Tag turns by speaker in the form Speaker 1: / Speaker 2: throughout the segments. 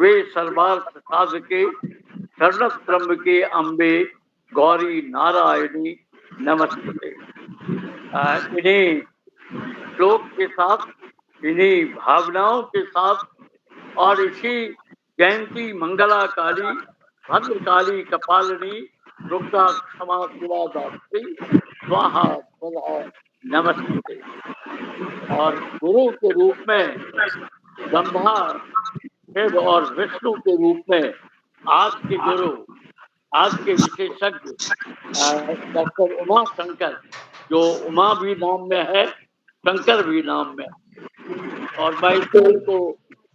Speaker 1: वे सर्वार्थ साधके शरणत्रंबके अम्बे गौरी नारायणी नमस्ते। इन्हीं श्लोक के साथ, इन्हीं भावनाओं के साथ और इसी जयंती मंगलाकाली भद्रकाली कपालिनी दुर्गा क्षमा शिवा दात्री स्वाहा स्वधा नमस्ते। और गुरु के रूप में ब्रह्मा शिव और विष्णु के रूप में आज के गुरु, आज के विशेषज्ञ डॉक्टर उमा शंकर, जो उमा भी नाम में है, शंकर भी नाम में, और मैं इसको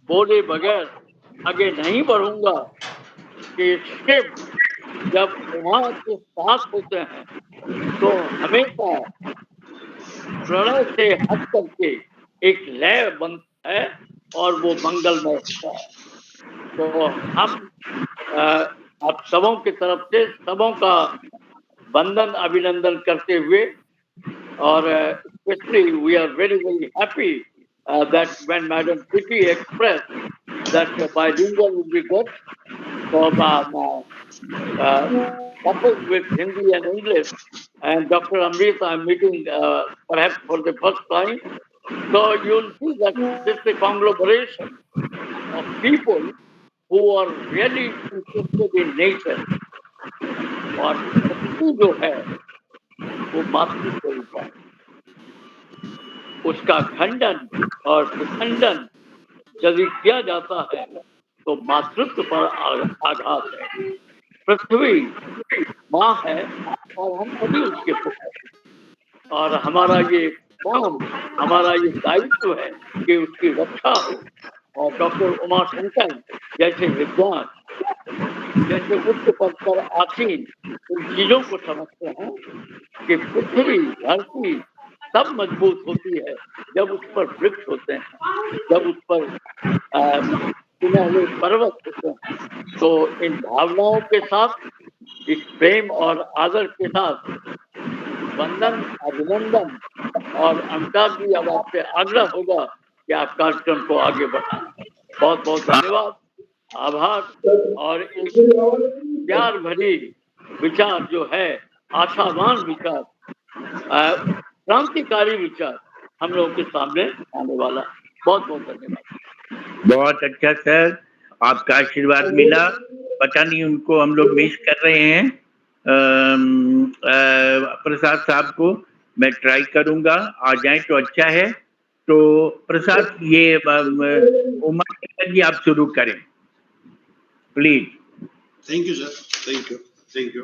Speaker 1: बोले बगैर आगे नहीं बढ़ूंगा कि शिव जब उमा के साथ होते हैं तो हमेशा प्रणय से हट करके एक लय बनता है और वो मंगलमय होता है। तो हम आप सबों की तरफ से सबों का वंदन अभिनंदन करते हुए, और especially we are very happy that when Madam Priti expressed that bilingual would be good for couples with Hindi and English, and Dr. Amrit I'm meeting perhaps for the first time. So you'll see that this is a conglomeration of people who are really interested in nature. और प्रकृति जो है वो मातृ स्वरूप है, उसका खंडन और विखंडन यदि किया जाता है तो मातृत्व पर आघात है। पृथ्वी माँ है और हम सभी उसके पुत्र हैं, और हमारा ये काम, हमारा ये दायित्व है कि उसकी रक्षा हो। और डॉक्टर उमा शंकर जैसे विद्वान, जैसे उच्च पद पर आसीन, इन चीजों को समझते हैं कि पृथ्वी, धरती सब मजबूत होती है जब उस पर वृक्ष होते हैं, जब उस पर पर्वत होते हैं। तो इन भावनाओं के साथ, इस प्रेम और आदर के साथ वंदन, अभिनंदन और अमिताभ जी अब आपसे आग्रह होगा कि आप कार्यक्रम को आगे बढ़ाएं। बहुत बहुत धन्यवाद, आभार। और एक प्यार भरी विचार जो है, आशावान विचार, क्रांतिकारी विचार हम लोगों के सामने आने वाला। बहुत बहुत धन्यवाद।
Speaker 2: बहुत अच्छा सर, आपका आशीर्वाद मिला, पता नहीं उनको हम लोग मिस कर रहे हैं। प्रसाद साहब को मैं ट्राई करूंगा, आ जाए तो अच्छा है। तो प्रसाद, ये उमा शंकर जी आप शुरू करें please.
Speaker 3: Thank you sir, thank you, thank you,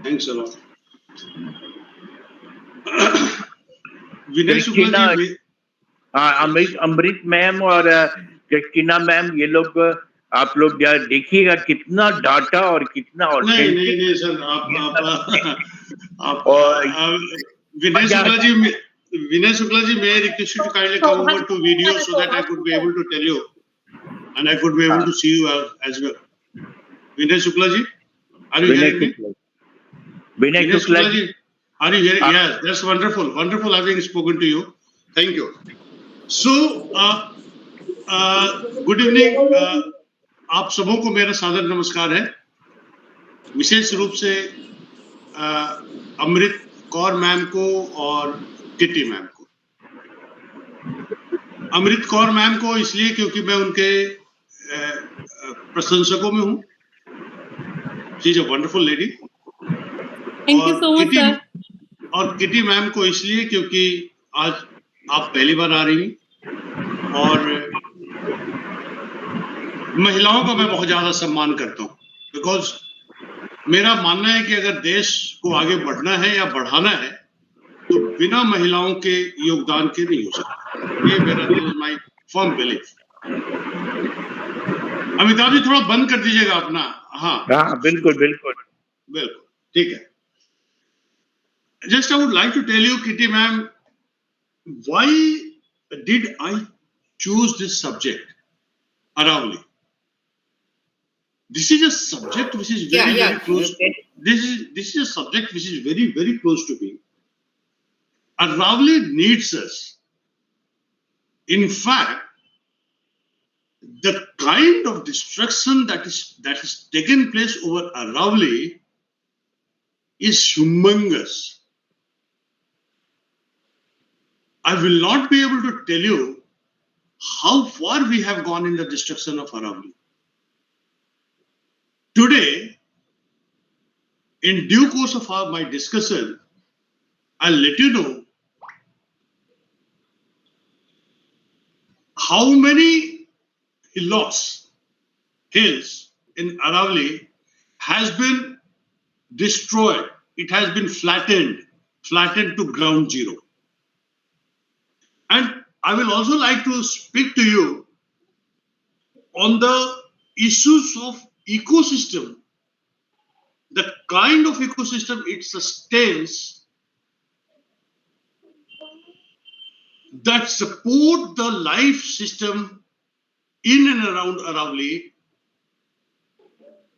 Speaker 3: thanks a lot. Vinay Shukla ji,
Speaker 2: Amrit ma'am और क्रिस्टीना मैम, ये लोग आप लोग देखिएगा कितना डाटा और कितना
Speaker 3: नहीं नहीं नहीं सर, आप विनय शुक्ला जी, may I request you to kindly come over to video so that I could be able to tell you and I could be able to see you as well. Vinay Shukla ji, are you hearing me?
Speaker 2: Vinay Shukla ji,
Speaker 3: are you hearing? Yes, that's wonderful, wonderful having spoken to you. Thank you. So, good evening. आप सबों को मेरा सादर नमस्कार है। विशेष रूप से Amrit Kaur ma'am को और किटी मैम को। अमृत कौर मैम को इसलिए क्योंकि मैं उनके प्रशंसकों में हूँ। She is a wonderful lady.
Speaker 4: Thank you so much sir.
Speaker 3: और किटी मैम को इसलिए क्योंकि आज आप पहली बार आ रही हैं और महिलाओं का मैं बहुत ज्यादा सम्मान करता हूँ, बिकॉज मेरा मानना है कि अगर देश को आगे बढ़ना है या बढ़ाना है तो बिना महिलाओं के योगदान के नहीं हो सकता। ये मेरा my firm belief. Amitabh ji थोड़ा बंद कर दीजिएगा अपना।
Speaker 2: हाँ बिल्कुल बिल्कुल
Speaker 3: बिल्कुल ठीक है। Just I would like to tell you, Kitty ma'am, why did I choose this subject, Aravali? This is a subject which is very close. This is a subject which is very close to me. Aravali needs us. In fact, the kind of destruction that is taken place over Aravalli is humongous. I will not be able to tell you how far we have gone in the destruction of Aravalli. Today, in due course of my discussion, I'll let you know how many hills in Aravalli has been destroyed. It has been flattened to ground zero. And I will also like to speak to you on the issues of ecosystem, the kind of ecosystem it sustains that support the life system in and around Aravalli.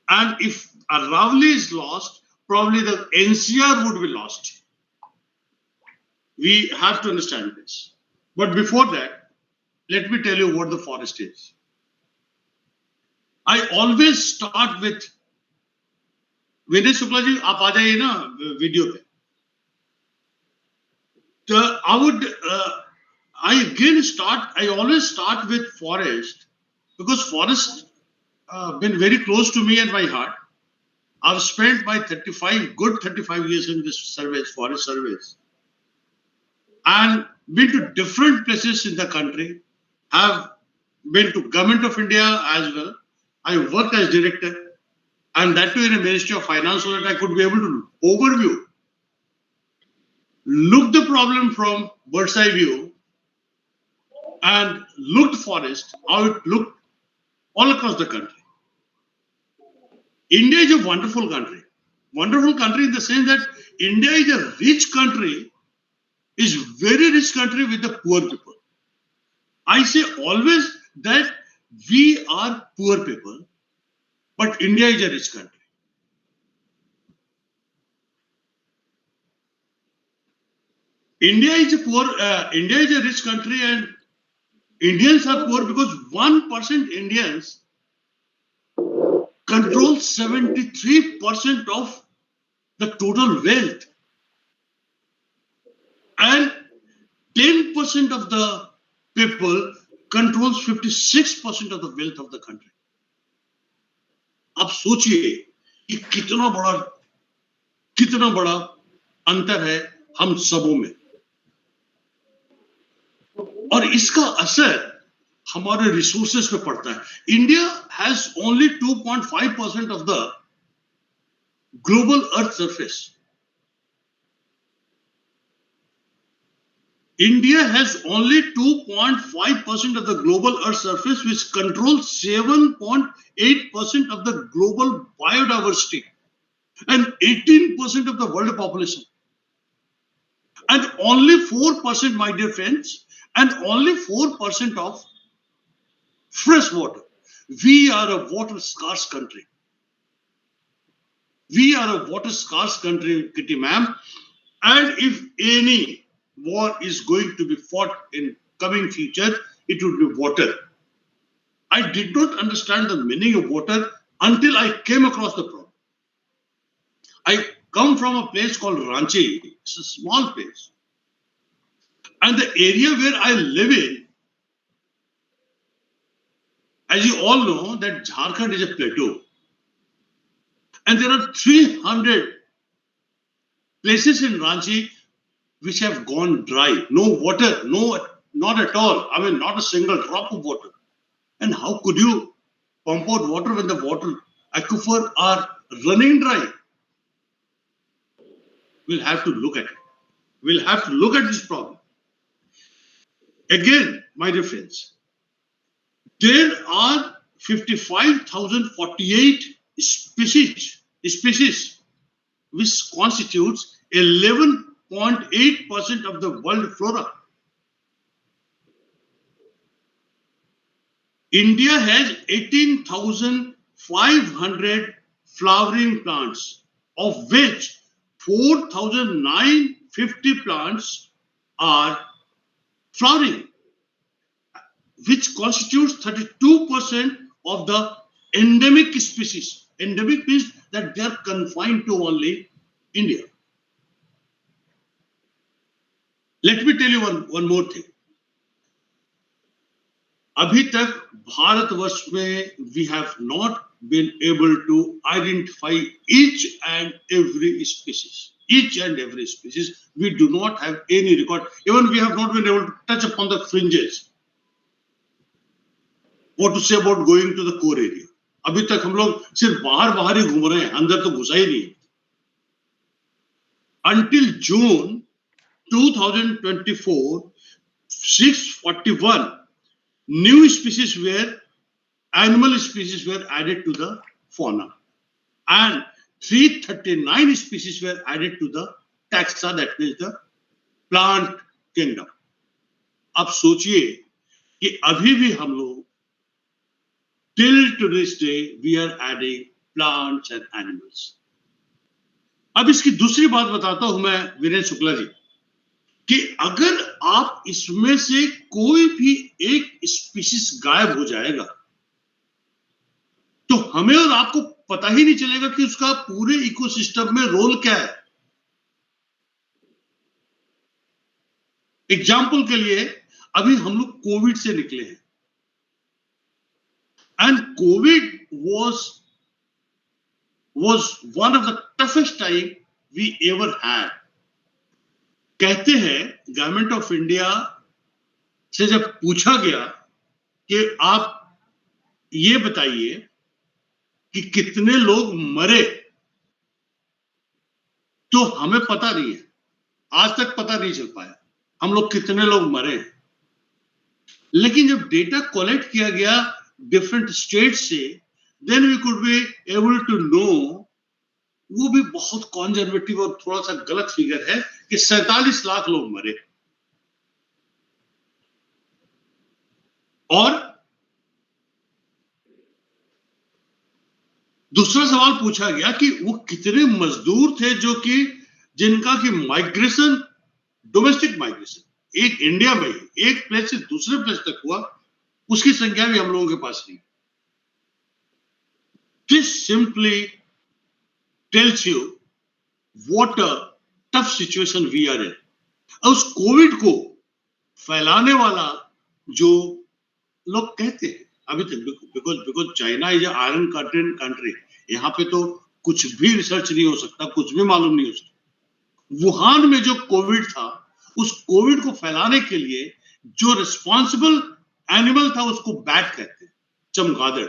Speaker 3: And if Aravalli is lost, probably the NCR would be lost. We have to understand this. But before that, let me tell you what the forest is. I always start with Vinay Shukla ji, aap aa jaiye na video pe. I always start with forest because forest been very close to me and my heart. I've spent my 35 years in this service, forest service, and been to different places in the country. Have been to Government of India as well. I worked as director, and that too in a Ministry of Finance, so that I could be able to overview, look the problem from bird's eye view, and looked forest, how it looked all across the country. India is a wonderful country. Wonderful country in the sense that India is a rich country, is very rich country with the poor people. I say always that we are poor people, but India is a rich country. India is a rich country, and Indians are poor because 1% Indians control 73% of the total wealth, and 10% of the people controls 56% of the wealth of the country. आप सोचिए कि कितना बड़ा अंतर है हम सबों में, और इसका असर हमारे रिसोर्सेस पे पड़ता है. India has only 2.5% of the global earth surface. India has only 2.5% of the global Earth surface, which controls 7.8% of the global biodiversity and 18% of the world population. And only 4%, my dear friends, and only 4% of fresh water. We are a water scarce country. We are a water scarce country, Kitty ma'am. And if any war is going to be fought in coming future, it would be water. I did not understand the meaning of water until I came across the problem. I come from a place called Ranchi. It's a small place. And the area where I live in, as you all know, that Jharkhand is a plateau. And there are 300 places in Ranchi which have gone dry. No water, not at all. I mean, not a single drop of water. And how could you pump out water when the water aquifer are running dry? We'll have to look at it. We'll have to look at this problem. Again, my dear friends, there are 55,048 species, which constitutes 11.8% of the world flora. India has 18,500 flowering plants, of which 4,950 plants are flowering. which constitutes 32% of the endemic species. Endemic means that they are confined to only India. Let me tell you one more thing. अभी तक भारतवर्ष में we have not been able to identify each and every species. Each and every species, we do not have any record. Even we have not been able to touch upon the fringes. What to say about going to the core area? अभी तक हम लोग सिर्फ बाहर ही घूम रहे हैं, अंदर तो घुसा ही नहीं. Until June 2024, 641 new species animal species were added to the fauna, and 339 species were added to the taxa, that is the plant kingdom. अब सोचिए कि अभी भी हम लोग till to this day we are adding plants and animals. अब इसकी दूसरी बात बताता हूं मैं वीरेंद्र शुक्ला जी, कि अगर आप इसमें से कोई भी एक स्पीशीज गायब हो जाएगा तो हमें और आपको पता ही नहीं चलेगा कि उसका पूरे इकोसिस्टम में रोल क्या है. एग्जाम्पल के लिए अभी हम लोग कोविड से निकले हैं, and Covid was one of the toughest time we ever had. कहते हैं गवर्नमेंट ऑफ इंडिया से जब पूछा गया कि आप ये बताइए कि कितने लोग मरे, तो हमें पता नहीं है, आज तक पता नहीं चल पाया हम लोग कितने लोग मरे. लेकिन जब डेटा कलेक्ट किया गया डिफरेंट स्टेट से, then we could be able to know. वो भी बहुत कॉन्जर्वेटिव और थोड़ा सा गलत फिगर है कि 47 लाख लोग मरे. और दूसरा सवाल पूछा गया कि वो कितने मजदूर थे जो कि जिनका कि माइग्रेशन, डोमेस्टिक माइग्रेशन एक इंडिया में एक प्लेस से दूसरे प्लेस तक हुआ, उसकी संख्या भी हम लोगों के पास नहीं. This simply tells you what a tough situation we are in. उस कोविड को फैलाने वाला जो लोग कहते हैं अभी तक, because China is iron content country, यहाँ पे तो कुछ भी रिसर्च नहीं हो सकता, कुछ भी मालूम नहीं हो सकता. वुहान में जो कोविड था, उस कोविड को फैलाने के लिए जो रिस्पॉन्सिबल एनिमल था उसको बैट कहते हैं, चमगादड़.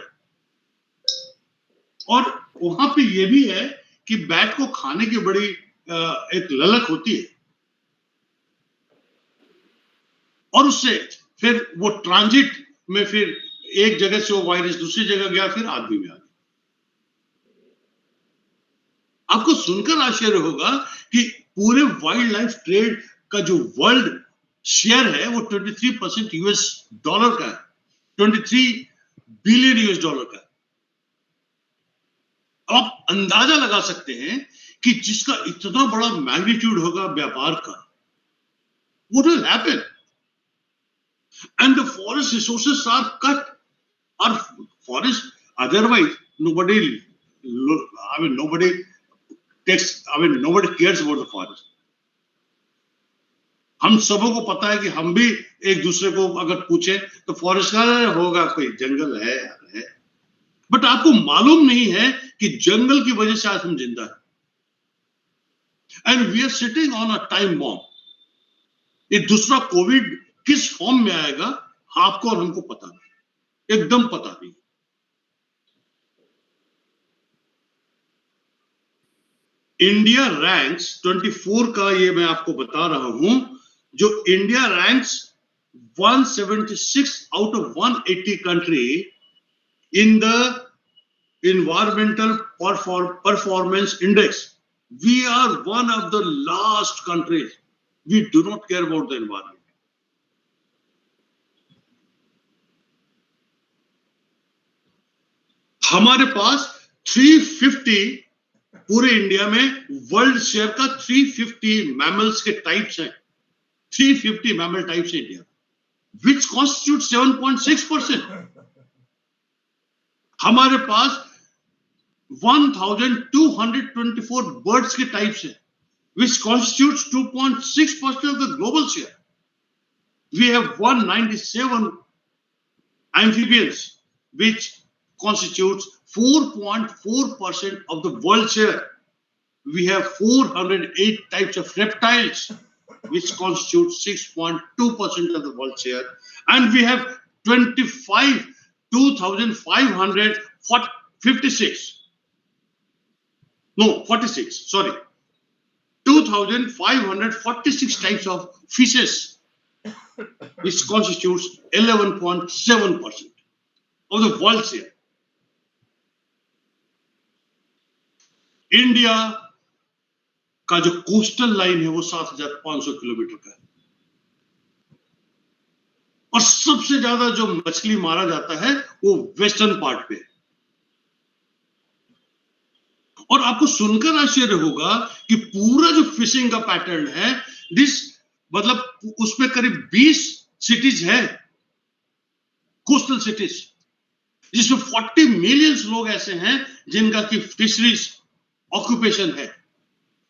Speaker 3: और वहां पे ये भी है कि बैट को खाने की बड़ी एक ललक होती है, और उससे फिर वो ट्रांजिट में फिर एक जगह से वो वायरस दूसरी जगह गया, फिर आदमी में आ गया. आपको सुनकर आश्चर्य होगा कि पूरे वाइल्ड लाइफ ट्रेड का जो वर्ल्ड शेयर है वो 23% यूएस डॉलर का है, 23 बिलियन यूएस डॉलर का. आप अंदाजा लगा सकते हैं कि जिसका इतना बड़ा मैग्नीट्यूड होगा व्यापार का, what will happen? And the forest resources are cut. Or forest, otherwise nobody cares about the forest. हम सबों को पता है कि हम भी एक दूसरे को अगर पूछे तो फॉरेस्ट का होगा, कोई जंगल है. बट आपको मालूम नहीं है कि जंगल की वजह से आज हम जिंदा हैं. And we are sitting on a time bomb. ये दूसरा कोविड किस फॉर्म में आएगा आपको और हमको पता नहीं, एकदम पता नहीं. इंडिया रैंक्स 24 का, ये मैं आपको बता रहा हूं, जो India ranks 176 out of 180 country in the environmental performance index. We are one of the last countries. We do not care about the environment. हमारे पास 350 पूरे इंडिया में वर्ल्ड शेयर का 350 मैमल्स के टाइप्स हैं. 350 mammal types India. which constitutes 7.6%. हमारे पास 1224 birds के types हैं, which constitutes 2.6% of the global share. We have 197 amphibians, which constitutes 4.4% of the world share. We have 408 types of reptiles, which constitute 6.2% of the world share. And we have 2,546 types of fishes, which constitutes 11.7% of the world share. India का जो coastal line है वो 7,500 kilometre का है, और सबसे ज्यादा जो मछली मारा जाता है वो वेस्टर्न पार्ट पे। और आपको सुनकर आश्चर्य होगा कि पूरा जो फिशिंग का पैटर्न है, मतलब उसमें करीब 20 सिटीज है, कोस्टल सिटीज, जिसमें 40 मिलियन लोग ऐसे हैं जिनका की फिशरीज ऑक्यूपेशन है,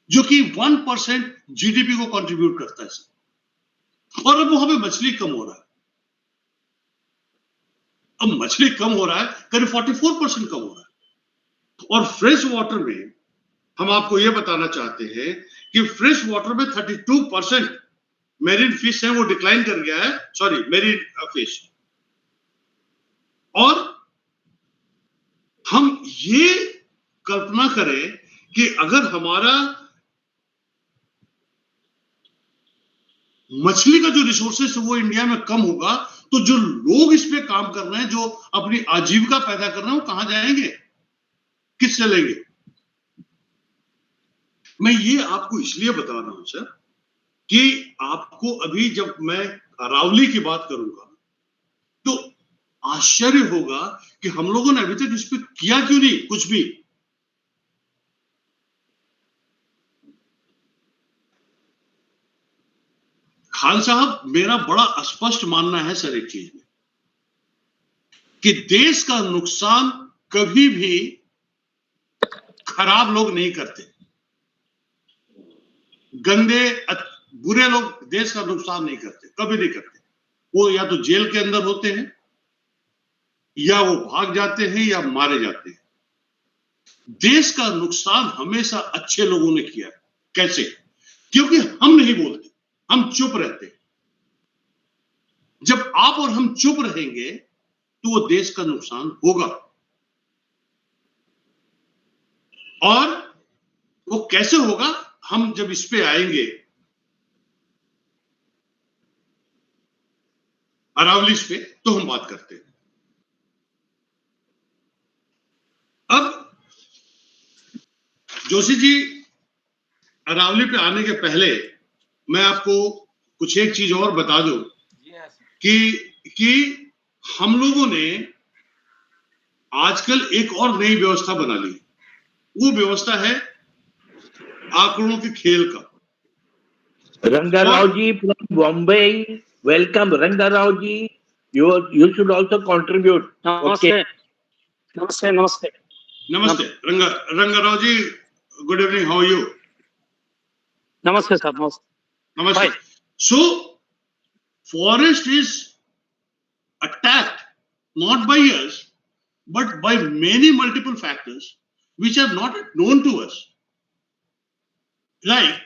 Speaker 3: जो कि 1% जीडीपी को कंट्रीब्यूट करता है। और अब वहां पे मछली कम हो रहा है, अब मछली कम हो रहा है, करीब 44% कम हो रहा है। और फ्रेश वाटर में हम आपको यह बताना चाहते हैं कि फ्रेश वाटर में 32% मेरीन फिश है, वो डिक्लाइन कर गया है, सॉरी मेरीन फिश। और हम ये कल्पना करें कि अगर हमारा मछली का जो रिसोर्सेस है वो इंडिया में कम होगा, तो जो लोग इस पे काम कर रहे हैं, जो अपनी आजीविका पैदा कर रहे हैं, वो कहां जाएंगे, किससे लेंगे? मैं ये आपको इसलिए बता रहा हूं सर कि आपको अभी जब मैं अरावली की बात करूंगा तो आश्चर्य होगा कि हम लोगों ने अभी तक इस पे किया क्यों नहीं कुछ भी। खान साहब, मेरा बड़ा स्पष्ट मानना है सर एक चीज में, कि देश का नुकसान कभी भी खराब लोग नहीं करते, गंदे बुरे लोग देश का नुकसान नहीं करते, कभी नहीं करते। वो या तो जेल के अंदर होते हैं, या वो भाग जाते हैं, या मारे जाते हैं। देश का नुकसान हमेशा अच्छे लोगों ने किया है। कैसे? क्योंकि हम नहीं बोलते, हम चुप रहते हैं। जब आप और हम चुप रहेंगे तो वो देश का नुकसान होगा। और वो कैसे होगा, हम जब इस पे आएंगे, अरावली पे, तो हम बात करते हैं। अब जोशी जी, अरावली पे आने के पहले मैं आपको कुछ एक चीज और बता दूं कि हम लोगों ने आजकल एक और नई व्यवस्था बना ली। वो व्यवस्था है आंकड़ों के खेल का।
Speaker 2: Rangarao ji from Bombay, welcome Rangarao ji. You should also contribute.
Speaker 5: नमस्ते
Speaker 2: Okay.
Speaker 5: नमस्ते नमस्ते
Speaker 3: नमस्ते Rangarao ji, good evening, how are you?
Speaker 5: नमस्ते सर, नमस्ते।
Speaker 3: नमस्ते। So forest is attacked not by us but by many multiple factors which are not known to us. Like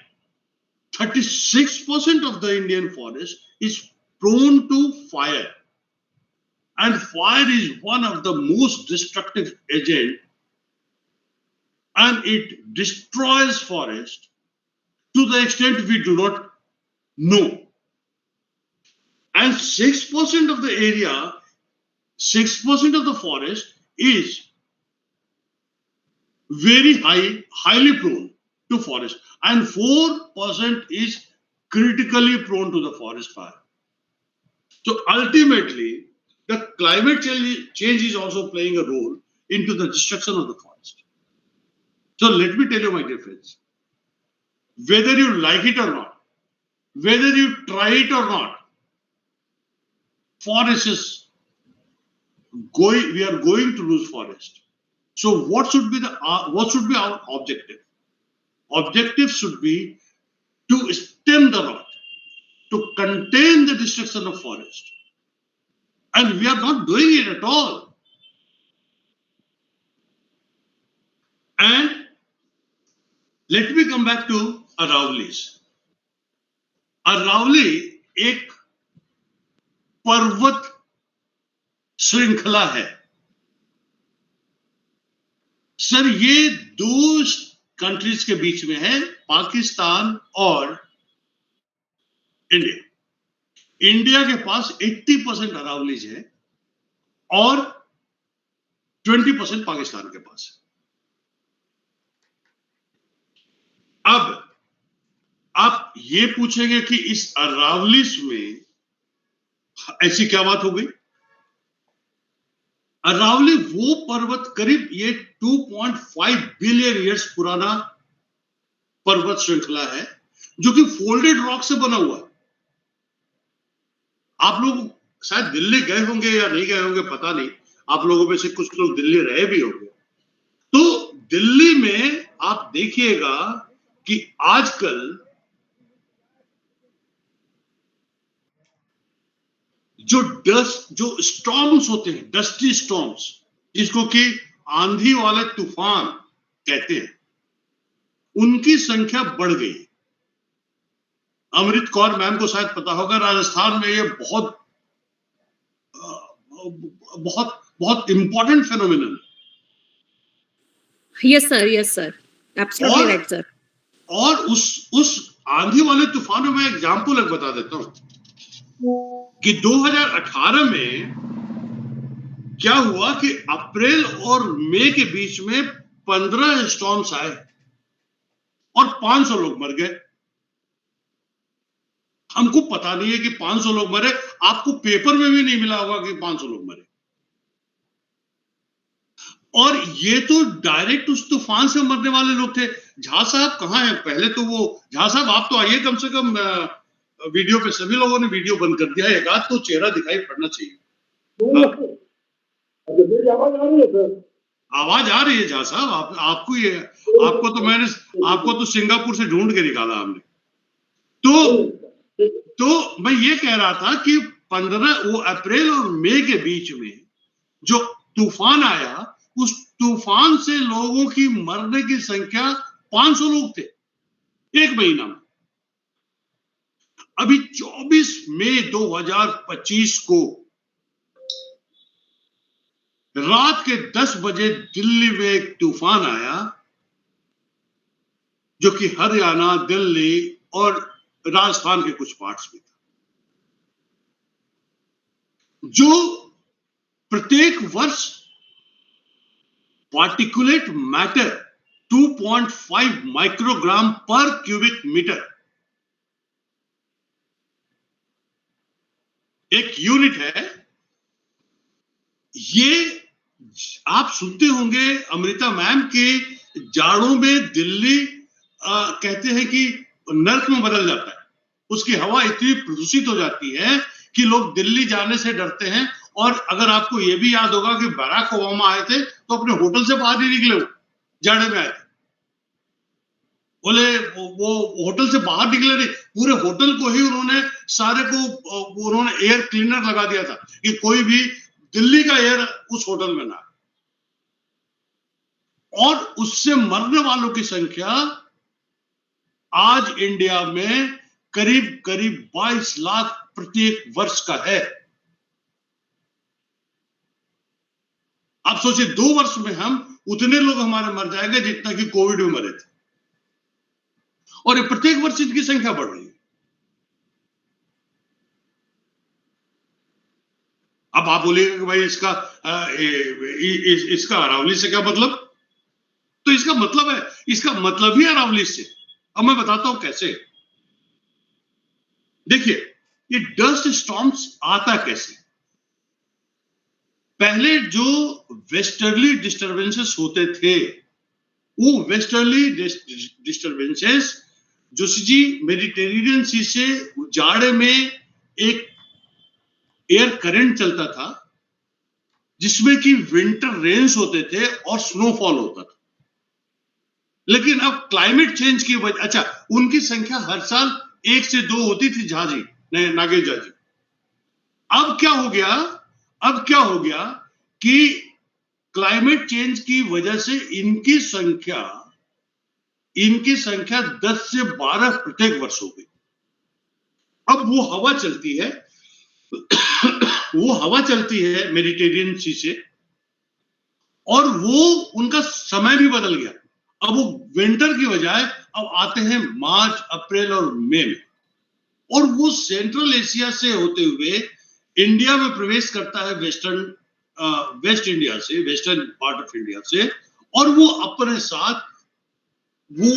Speaker 3: 36% of the Indian forest is prone to fire, and fire is one of the most destructive agent, and it destroys forest to the extent we do not know. And 6% of the area, 6% of the forest is very highly prone to forest, and 4% is critically prone to the forest fire. So ultimately, the climate change is also playing a role into the destruction of the forest. So let me tell you, my dear friends, whether you like it or not, whether you try it or not, forest is going, we are going to lose forest. So what should be our objective? Objective should be to stem the rot, to contain the destruction of forest. And we are not doing it at all. And let me come back to Aravallis. Aravalli एक पर्वत श्रृंखला है sir. ये दो countries के बीच में है, पाकिस्तान और इंडिया। इंडिया के पास 80% अरावलीज है और 20% पाकिस्तान के पास है। अब आप ये पूछेंगे कि इस अरावलीज में ऐसी क्या बात हो गई? अरावली वो पर्वत, करीब ये 2.5 बिलियन ईयर्स पुराना पर्वत श्रृंखला है जो कि फोल्डेड रॉक से बना हुआ है। आप लोग शायद दिल्ली गए होंगे या नहीं गए होंगे पता नहीं, आप लोगों में से कुछ लोग दिल्ली रहे भी होंगे। तो दिल्ली में आप देखिएगा कि आजकल जो स्टॉर्म्स होते हैं, डस्टी स्टॉर्म्स, जिसको कि आंधी वाले तूफान कहते हैं, उनकी संख्या बढ़ गई। अमृत कौर मैम को शायद पता होगा, राजस्थान में ये बहुत बहुत बहुत important phenomenon.
Speaker 4: Yes sir, absolutely right sir.
Speaker 3: और उस आंधी वाले तूफानों में एग्जांपल एक बता देता हूं कि 2018 में क्या हुआ कि अप्रैल और मई के बीच में 15 स्टॉर्म्स आए और 500 लोग मर गए। हमको पता नहीं है कि 500 लोग मरे, आपको पेपर में भी नहीं मिला होगा कि 500 लोग मरे। और ये तो डायरेक्ट उस तूफान से मरने वाले लोग थे। झा साहब कहां हैं? पहले तो वो झा साहब आप तो आइए, कम से कम वीडियो पे सभी लोगों ने वीडियो बंद कर दिया, एक आध तो चेहरा दिखाई पड़ना चाहिए। आवाज आ रही है झा साहब? आपको तो सिंगापुर से ढूंढ के निकाला हमने। तो मैं ये कह रहा था कि 15 वो अप्रैल और मई के बीच में जो तूफान आया, उस तूफान से लोगों की मरने की संख्या 500 लोग थे एक महीना में। अभी 24 मई 2025 को रात के 10 बजे दिल्ली में एक तूफान आया जो कि हरियाणा, दिल्ली और राजस्थान के कुछ पार्ट्स में था, जो प्रत्येक वर्ष पार्टिकुलेट मैटर 2.5 माइक्रोग्राम पर क्यूबिक मीटर, एक यूनिट है। ये आप सुनते होंगे अमृता मैम के जाड़ों में दिल्ली कहते हैं कि नर्क में बदल जाता है, उसकी हवा इतनी प्रदूषित हो जाती है कि लोग दिल्ली जाने से डरते हैं। और अगर आपको यह भी याद होगा कि बराक ओबामा आए थे तो अपने होटल से बाहर नहीं निकले, वो जाड़े में आए थे, बोले वो होटल से बाहर निकले नहीं, पूरे होटल को ही उन्होंने उन्होंने एयर क्लीनर लगा दिया था कि कोई भी दिल्ली का एयर उस होटल में ना। और उससे मरने वालों की संख्या आज इंडिया में करीब 22 लाख प्रत्येक वर्ष का है। आप सोचिए 2 वर्ष में हम उतने लोग हमारे मर जाएंगे जितना कि कोविड में मरे थे, और ये प्रत्येक वर्ष इनकी संख्या बढ़ रही है। अब आप बोलिएगा कि भाई इसका अरावली से क्या मतलब? तो इसका मतलब ही अरावली से। अब मैं बताता हूं कैसे। देखिए, ये डस्ट स्टॉर्म्स आता कैसे? पहले जो वेस्टर्ली डिस्टर्बेंसेस होते थे, वो वेस्टर्ली डिस्टर्बेंसेस जो सी मेडिटेरेनियन सी से जाड़े में एक एयर करंट चलता था जिसमें कि विंटर रेन्स होते थे और स्नोफॉल होता था। लेकिन अब क्लाइमेट चेंज की वजह, अच्छा, उनकी संख्या हर साल 1 से 2 होती थी झाजी, नागेश झाजी। अब क्या हो गया, अब क्या हो गया कि क्लाइमेट चेंज की वजह से इनकी संख्या 10 से 12 प्रत्येक वर्ष हो गई। अब वो हवा चलती है वो हवा चलती है मेडिटेरियन सी से, और वो उनका समय भी बदल गया। अब वो विंटर की बजाय अब आते हैं मार्च, अप्रैल और मई में, और वो सेंट्रल एशिया से होते हुए इंडिया में प्रवेश करता है, वेस्ट इंडिया से, वेस्टर्न पार्ट ऑफ इंडिया से, और वो अपने साथ वो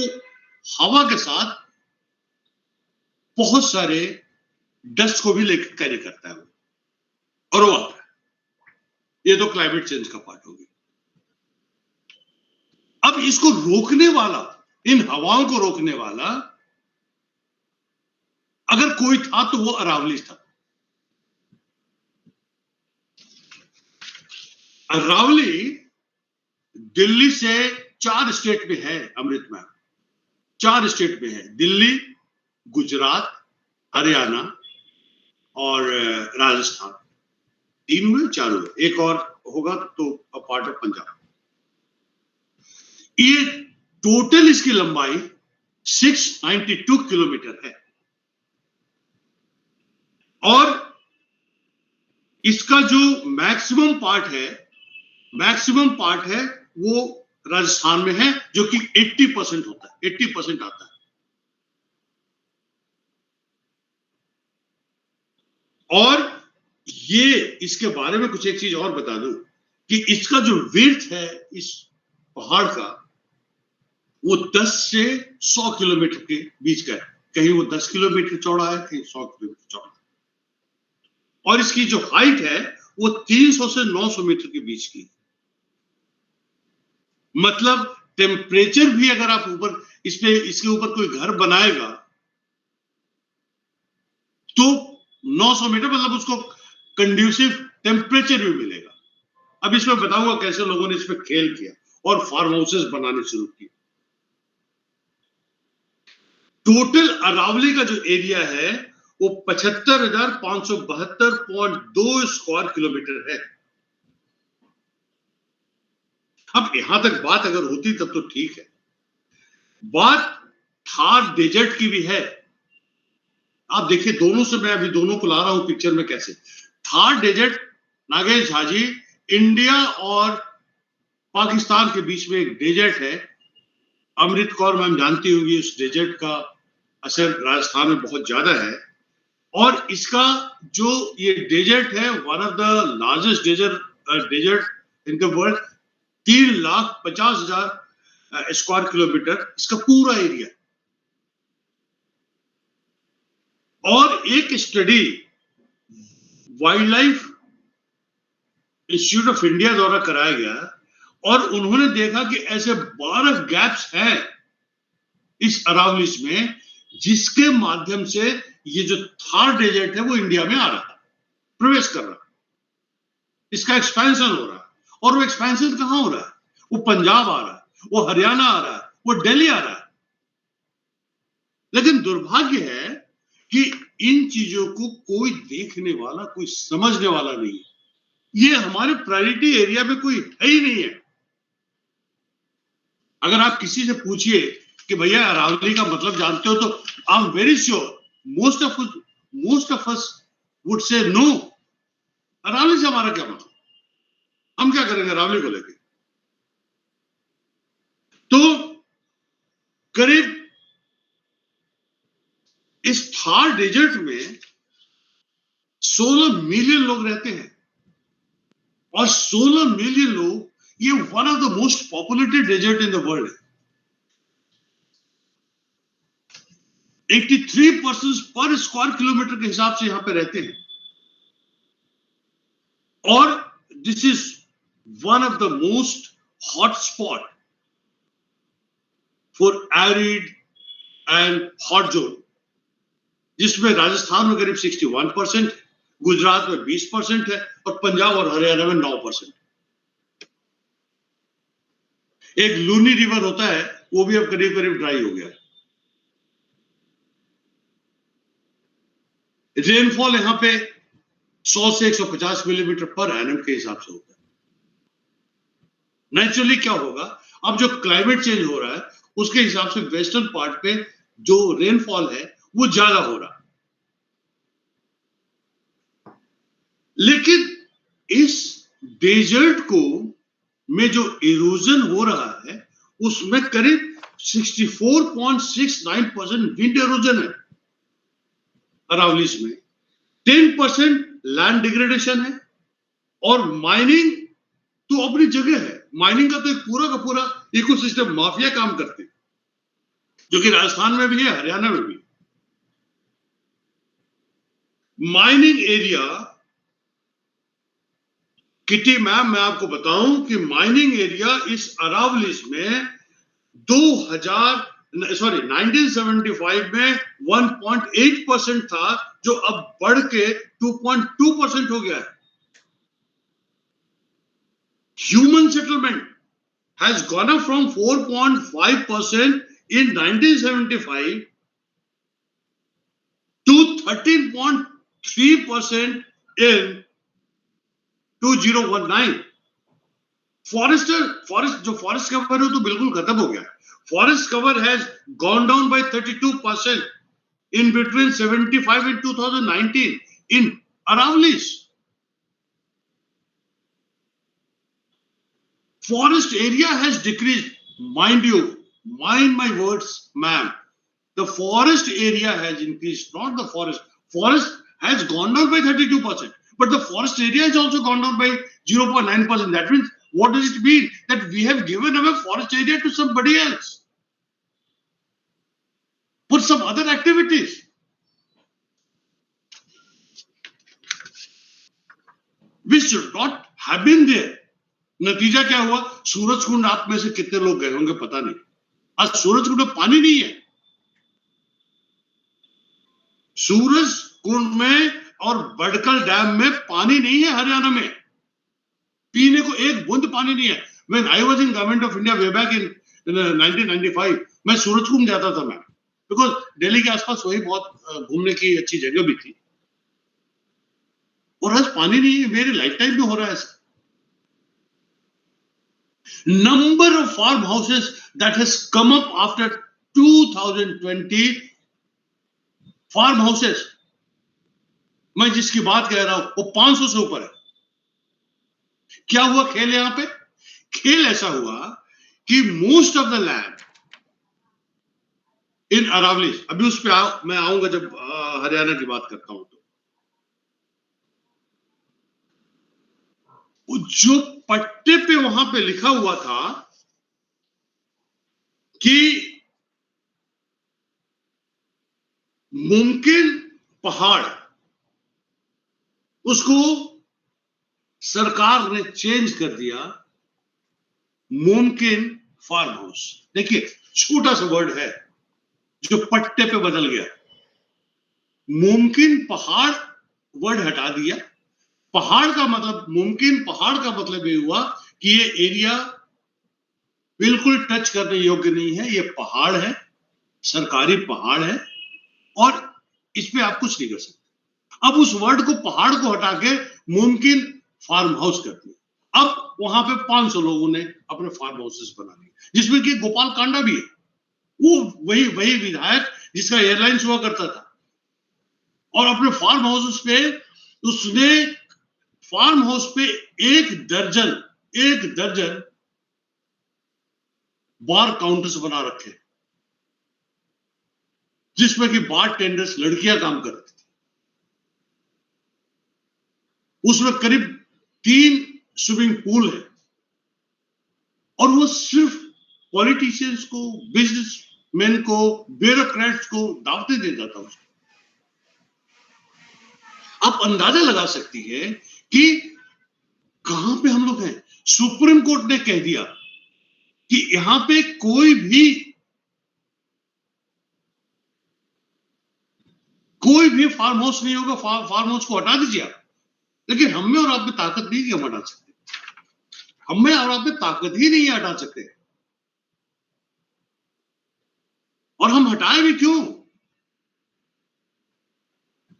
Speaker 3: हवा के साथ बहुत सारे डस्ट को भी लेकर कैरी करता है और वो आता है। ये तो क्लाइमेट चेंज का पार्ट हो गया। अब इसको रोकने वाला, इन हवाओं को रोकने वाला अगर कोई था तो वो अरावली था। अरावली दिल्ली से 4 स्टेट में है, अमृत मैम, 4 स्टेट में है, दिल्ली, गुजरात, हरियाणा और राजस्थान। 3 हुए, 4 हुए, एक और होगा तो पार्ट ऑफ पंजाब। ये टोटल इसकी लंबाई 692 किलोमीटर है, और इसका जो मैक्सिमम पार्ट है वो राजस्थान में है, जो कि 80% होता है, 80% आता है। और ये इसके बारे में कुछ एक चीज और बता दूं कि इसका जो विड्थ है इस पहाड़ का, वो 10 से 100 किलोमीटर के बीच का है। कहीं वो 10 किलोमीटर चौड़ा है, कहीं 100 किलोमीटर चौड़ा है। और इसकी जो हाइट है वो 300 से 900 मीटर के बीच की। मतलब टेम्परेचर भी, अगर आप ऊपर इसके ऊपर कोई घर बनाएगा तो 900 मीटर, मतलब उसको कंड्यूसिव टेम्परेचर भी मिलेगा। अब इसमें बताऊंगा कैसे लोगों ने इसमें खेल किया और फार्म हाउसेस बनाने शुरू किए। टोटल अरावली का जो एरिया है वो 75,572.2 स्क्वायर किलोमीटर है। अब यहां तक बात अगर होती तब तो ठीक है। बात थार डेजर्ट की भी है। आप देखिए, दोनों से मैं अभी दोनों को ला रहा हूं पिक्चर में कैसे। थार डेजर्ट, नागेश झाजी, इंडिया और पाकिस्तान के बीच में एक डेजर्ट है। अमृत कौर मैम जानती होंगी, उस डेजर्ट का असर राजस्थान में बहुत ज्यादा है। और इसका जो ये डेजर्ट है, one of the largest desert in the world, 3,50,000 square kilometre इसका पूरा एरिया। और एक study wildlife institute of India द्वारा कराया गया, और उन्होंने देखा कि ऐसे 12 गैप्स हैं इस अरावलीज में, जिसके माध्यम से ये जो थार डेजर्ट है वो इंडिया में आ रहा है, प्रवेश कर रहा है, इसका एक्सपेंशन हो रहा है। और वो एक्सपेंशन कहां हो रहा है? वो पंजाब आ रहा है, वो हरियाणा आ रहा है, वो दिल्ली आ रहा है। लेकिन दुर्भाग्य है कि इन चीजों को कोई देखने वाला, कोई समझने वाला नहीं है। ये हमारे प्रायोरिटी एरिया में कोई है ही नहीं है। अगर आप किसी से पूछिए कि भैया अरावली का मतलब जानते हो, तो I am very sure most of us would say no. Aravalli से हमारा क्या मतलब, हम क्या करेंगे अरावली को लेके? तो करीब इस थार डेजर्ट में 16 मिलियन लोग रहते हैं, और 16 मिलियन लोग, ये one of the most populated desert in the world है। 83% पर स्क्वायर किलोमीटर के हिसाब से यहां पे रहते हैं। और this is one of the most hot spot for arid and hot zone, जिसमें राजस्थान में करीब 61%, गुजरात में 20% है और पंजाब और हरियाणा में 9%। एक लूनी रिवर होता है, वो भी अब करीब करीब ड्राई हो गया है। रेनफॉल यहां पे 100 से 150 मिलीमीटर पर एनम के हिसाब से होता है। नेचुरली क्या होगा, अब जो क्लाइमेट चेंज हो रहा है उसके हिसाब से वेस्टर्न पार्ट पे जो रेनफॉल है वो ज्यादा हो रहा है। लेकिन इस डेजर्ट को में जो इरोजन हो रहा है उसमें करीब 64.69% विंड इरोजन है अरावलीज में, 10% लैंड डिग्रेडेशन है, और माइनिंग तो अपनी जगह है। माइनिंग का तो एक पूरा का पूरा इकोसिस्टम माफिया काम करते हैं, जो कि राजस्थान में भी है, हरियाणा में भी। माइनिंग एरिया, किटी मैम मैं आपको बताऊं कि माइनिंग एरिया इस अरावलीज में 1975 में 1.8% था, जो अब बढ़ के 2.2% हो गया है। Human settlement has gone up from 4.5% in 1975 to 13.3% in 2019. Forest जो फॉरेस्ट कवर है तो बिल्कुल खत्म हो गया। Forest cover has gone down by 32% in between 75 and 2019 in Aravlis. Forest area has decreased. Mind you, mind my words, ma'am. The forest area has increased, not the forest. Forest has gone down by 32%, but the forest area has also gone down by 0.9%. That means, what does it mean? That we have given away forest area to somebody else for some other activities. We should not have been there. नतीजा क्या हुआ? सूरज कुंड आप में से कितने लोग गए होंगे पता नहीं। आज सूरज कुंड में पानी नहीं है। सूरज कुंड में और बड़कल डैम में पानी नहीं है। हरियाणा में पीने को एक बूंद पानी नहीं है। When I was in government of India way back in 1995, मैं सूरज कुंड जाता था मैं, बिकॉज दिल्ली के आसपास वही बहुत घूमने की अच्छी जगह भी थी। और आज पानी नहीं है। मेरे लाइफ टाइम में हो रहा है ऐसा। Number of farmhouses that has come up after 2020, farmhouses, मैं जिसकी बात कह रहा हूं वो 500 से ऊपर है। क्या हुआ खेल यहां पे? खेल ऐसा हुआ कि most of the land in Aravallis, अभी उस पे मैं आऊंगा जब हरियाणा की बात करता हूं, तो जो पट्टे पे वहां पे लिखा हुआ था कि मुमकिन पहाड़, उसको सरकार ने चेंज कर दिया मुमकिन फार्म हाउस। देखिए छोटा सा वर्ड है जो पट्टे पे बदल गया। मुमकिन पहाड़ वर्ड हटा दिया। पहाड़ का मतलब, मुमकिन पहाड़ का मतलब ये हुआ कि ये एरिया बिल्कुल टच करने योग्य नहीं है, ये पहाड़ है, सरकारी पहाड़ है और इस पे आप कुछ नहीं कर सकते। अब उस वर्ड को, पहाड़ को हटा के मुमकिन फार्म हाउस कर दिया। अब वहां पे 500 लोगों ने अपने फार्म हाउसेस बना लिए, जिसमें कि गोपाल कांडा भी है। वो वही विधायक जिसका एयरलाइंस हुआ करता था, और अपने फार्म हाउसेस पे उसने फार्म हाउस पे एक दर्जन बार काउंटर्स बना रखे, जिसमें कि बार टेंडर्स लड़कियां काम करती थी। उसमें करीब 3 स्विमिंग पूल है, और वो सिर्फ पॉलिटिशियंस को, बिजनेसमैन को, ब्यूरोक्रेट्स को दावतें देता था उसको। आप अंदाजा लगा सकती है कि कहां पे हम लोग हैं। सुप्रीम कोर्ट ने कह दिया कि यहां पे कोई भी कोई भी फार्म हाउस नहीं होगा, फार्म हाउस को हटा दीजिए आप। लेकिन हम में और आप में ताकत नहीं कि हम हटा सकते, हम में और आप में ताकत ही नहीं हटा सकते। और हम हटाए भी क्यों?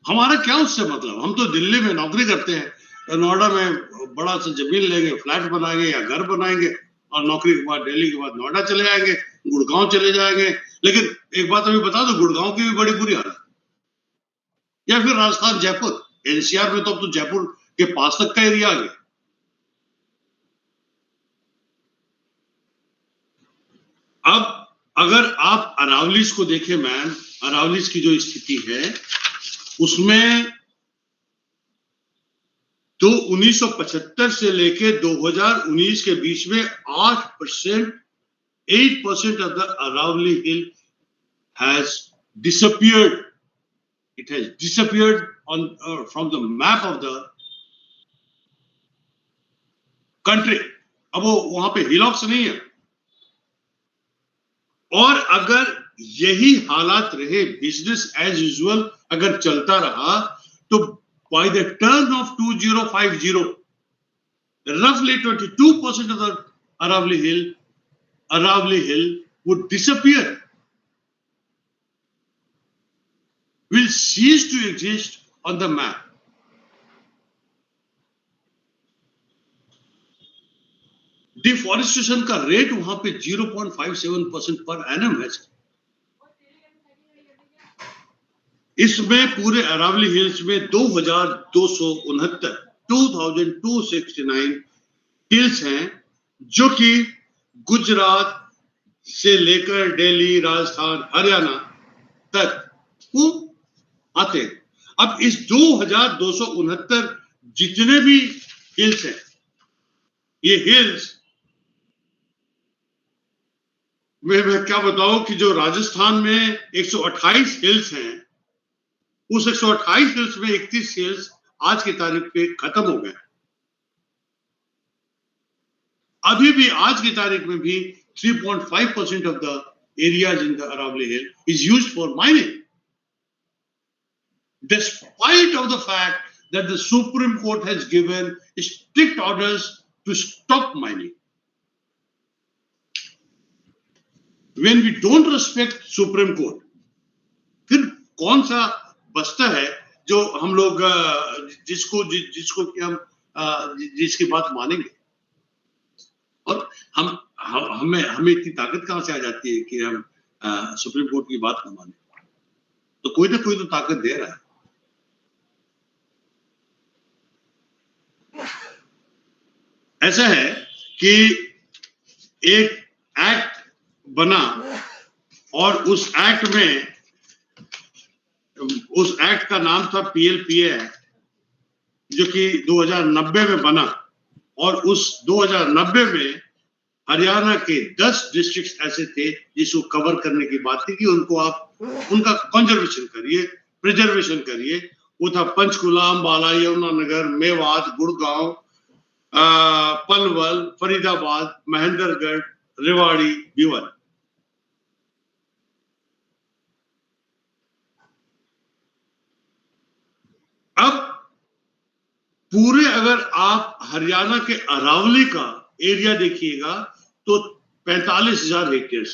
Speaker 3: हमारा क्या उससे मतलब? हम तो दिल्ली में नौकरी करते हैं, नोएडा में बड़ा सा जमीन लेंगे, फ्लैट बनाएंगे या घर बनाएंगे, और नौकरी के बाद, दिल्ली के बाद नोएडा चले जाएंगे, गुड़गांव चले जाएंगे। लेकिन एक बात अभी बता दो, गुड़गांव की भी बड़ी बुरी हालत, या फिर राजस्थान, जयपुर, एनसीआर में तो अब तो जयपुर के पास तक का एरिया आ गया। अब अगर आप अरावलीज को देखें मैम, अरावलीज की जो स्थिति है उसमें तो 1975 से लेके 2019 के बीच में 8% of the Aravalli Hill has disappeared. It has disappeared from the map of the country. अब वो वहां पे हिलॉक्स नहीं है। और अगर यही हालात रहे, बिजनेस एज यूजुअल अगर चलता रहा, तो by the turn of 2050, roughly 22% of the Aravalli Hill would disappear, will cease to exist on the map. Deforestation का रेट वहां पे 0.57% पर एनम है। इसमें पूरे अरावली हिल्स में 2269 हिल्स हैं, जो कि गुजरात से लेकर दिल्ली, राजस्थान, हरियाणा तक वो आते हैं। अब इस 2269 जितने भी हिल्स हैं, ये हिल्स मैं क्या बताऊं कि जो राजस्थान में 128 हिल्स हैं, उस 128 हिल्स में 31 हिल्स आज की तारीख पे खत्म हो गए। अभी भी आज की तारीख में भी 3.5% of the areas in the Aravalli Hill is used for mining, despite of the fact that the Supreme Court has given strict orders to stop mining. When we don't respect Supreme Court, फिर कौन सा बचता है जो हम लोग जिसको कि हम जिसकी बात मानेंगे? और हमें इतनी ताकत कहां से आ जाती है कि हम सुप्रीम कोर्ट की बात न माने? तो कोई ना कोई तो ताकत दे रहा है। ऐसा है कि एक एक्ट बना, और उस एक्ट का नाम था PLPA एक्ट, जो कि 2090 में बना। और उस 2090 में हरियाणा के 10 डिस्ट्रिक्ट्स ऐसे थे जिसको कवर करने की बात थी कि उनको आप उनका कंजर्वेशन करिए, प्रिजर्वेशन करिए। वो था पंचकुला, अंबाला, यमुनानगर, मेवात, गुड़गांव, पलवल, फरीदाबाद, महेंद्रगढ़, रेवाड़ी, भिवानी। अब पूरे अगर आप हरियाणा के अरावली का एरिया देखिएगा तो 45,000 हेक्टेयर है।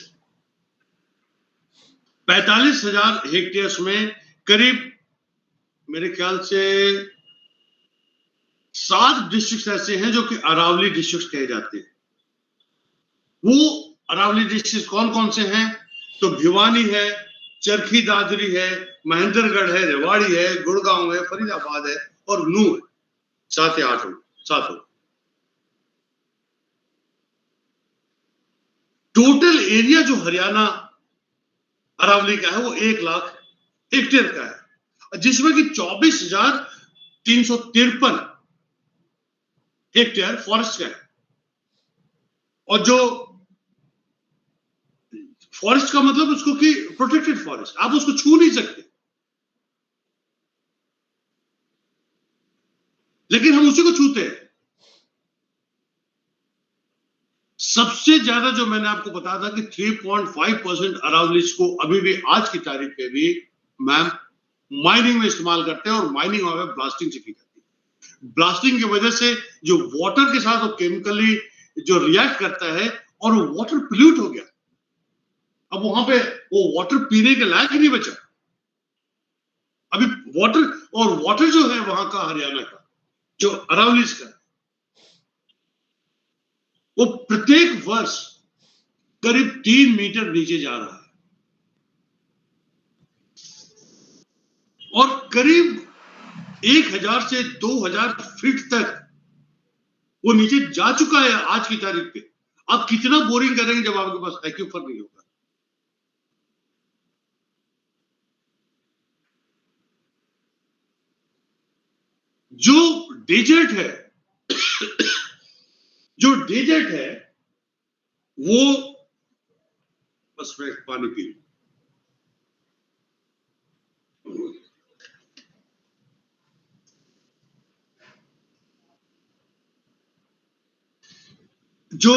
Speaker 3: 45,000 हेक्टेयर में करीब मेरे ख्याल से 7 डिस्ट्रिक्ट ऐसे हैं जो कि अरावली डिस्ट्रिक्ट कहे जाते हैं। वो अरावली डिस्ट्रिक्ट कौन कौन से हैं? तो भिवानी है, चरखी दादरी है, महेंद्रगढ़ है, रेवाड़ी है, गुड़गांव है, फरीदाबाद है और नू है। 7 या 8 हो। टोटल एरिया जो हरियाणा अरावली का है वो 1 लाख हेक्टेयर का है, जिसमें कि 24,353 हेक्टेयर फॉरेस्ट का है। और जो फॉरेस्ट का मतलब उसको कि प्रोटेक्टेड फॉरेस्ट, आप उसको छू नहीं सकते, लेकिन हम उसी को छूते हैं। सबसे ज्यादा जो मैंने आपको बताया था कि 3.5% अरावलीज को अभी भी आज की तारीख पे भी मैम माइनिंग में इस्तेमाल करते हैं और माइनिंग वहां पे ब्लास्टिंग से की जाती है। ब्लास्टिंग की वजह से जो वाटर के साथ वो केमिकली जो रिएक्ट करता है और वो वाटर पोल्यूट हो गया। अब वहां पे वो वाटर पीने के लायक ही नहीं बचा। अभी वाटर जो है वहां का, हरियाणा का जो अरावलीज का, वो प्रत्येक वर्ष करीब 3 मीटर नीचे जा रहा है और करीब 1000 से 2000 फीट तक वो नीचे जा चुका है आज की तारीख पे। आप कितना बोरिंग करेंगे जब आपके पास एक्यूफर नहीं होगा। जो डेजर्ट है वो, बस मैं पानी पी लूं। जो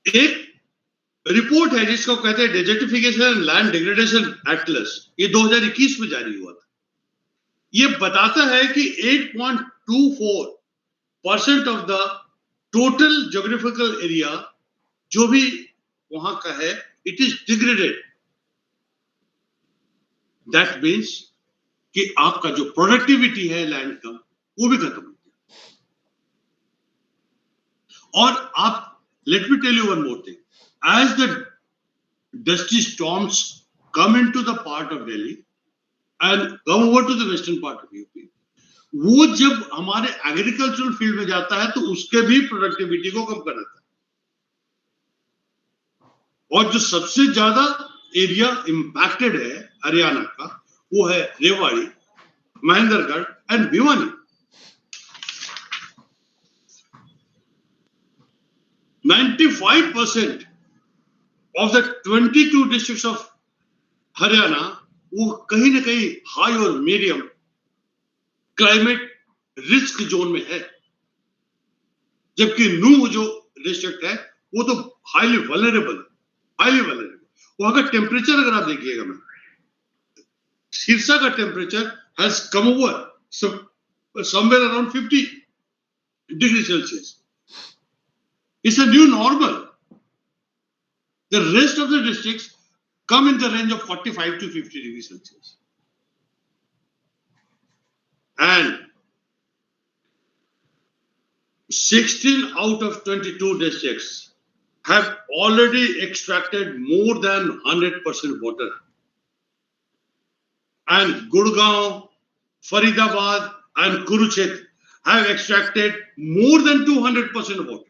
Speaker 3: एक रिपोर्ट है जिसको कहते हैं desertification and land degradation Atlas, ये 2021 में जारी हुआ था। ये बताता है कि 8.24% of the total geographical area जो भी वहां का है, it is degraded. That means कि आपका जो प्रोडक्टिविटी है लैंड का वो भी खत्म हो गया। और आप, let me tell you one more thing, as the dusty storms come into the part of Delhi and come over to the western part of UP, वो जब हमारे एग्रीकल्चरल फील्ड में जाता है तो उसके भी प्रोडक्टिविटी को कम कर देता है। और जो सबसे ज्यादा एरिया इंपैक्टेड है हरियाणा का, वो है Rewari, Mahendragarh and Bhiwani. 95% of the 22 districts of Haryana वो कहीं ना कहीं हाई और मीडियम क्लाइमेट रिस्क जोन में है, जबकि नूह जो डिस्ट्रिक्ट है वो तो हाईली वल्नरेबल। वहां का टेम्परेचर अगर आप देखिएगा, मैं सिरसा का temperature has come over somewhere around 50 degree Celsius. It's a new normal. The rest of the districts come in the range of 45 to 50 degrees Celsius. And 16 out of 22 districts have already extracted more than 100% water. And Gurgaon, Faridabad and Kurukshetra have extracted more than 200% water.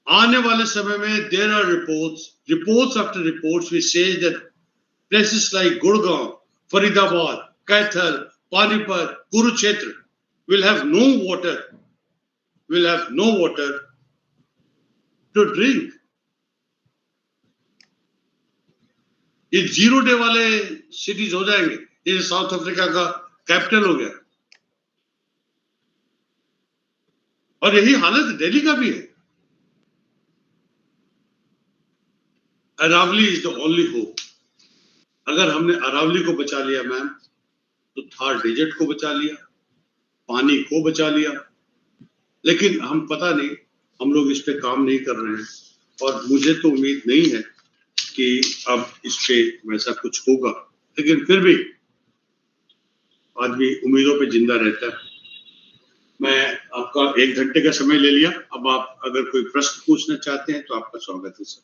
Speaker 3: आने वाले समय में there are reports after reports which says that places like Gurgaon, Faridabad, Kaithal, Panipat, Kurukshetra will have no water to drink. ये 0 day वाले cities हो जाएंगे, ये south Africa का कैपिटल हो गया। और यही हालत दिल्ली का भी है। Aravalli is the only hope. अगर हमने अरावली को बचा लिया मैम, तो थार डेजर्ट को बचा लिया, पानी को बचा लिया। लेकिन हम पता नहीं, हम लोग इस पे काम नहीं कर रहे हैं और मुझे तो उम्मीद नहीं है कि अब इस पे वैसा कुछ होगा। लेकिन फिर भी आदमी उम्मीदों पे जिंदा रहता है। मैं आपका 1 घंटे का समय ले लिया। अब आप अगर कोई प्रश्न पूछना चाहते हैं तो आपका स्वागत है सर।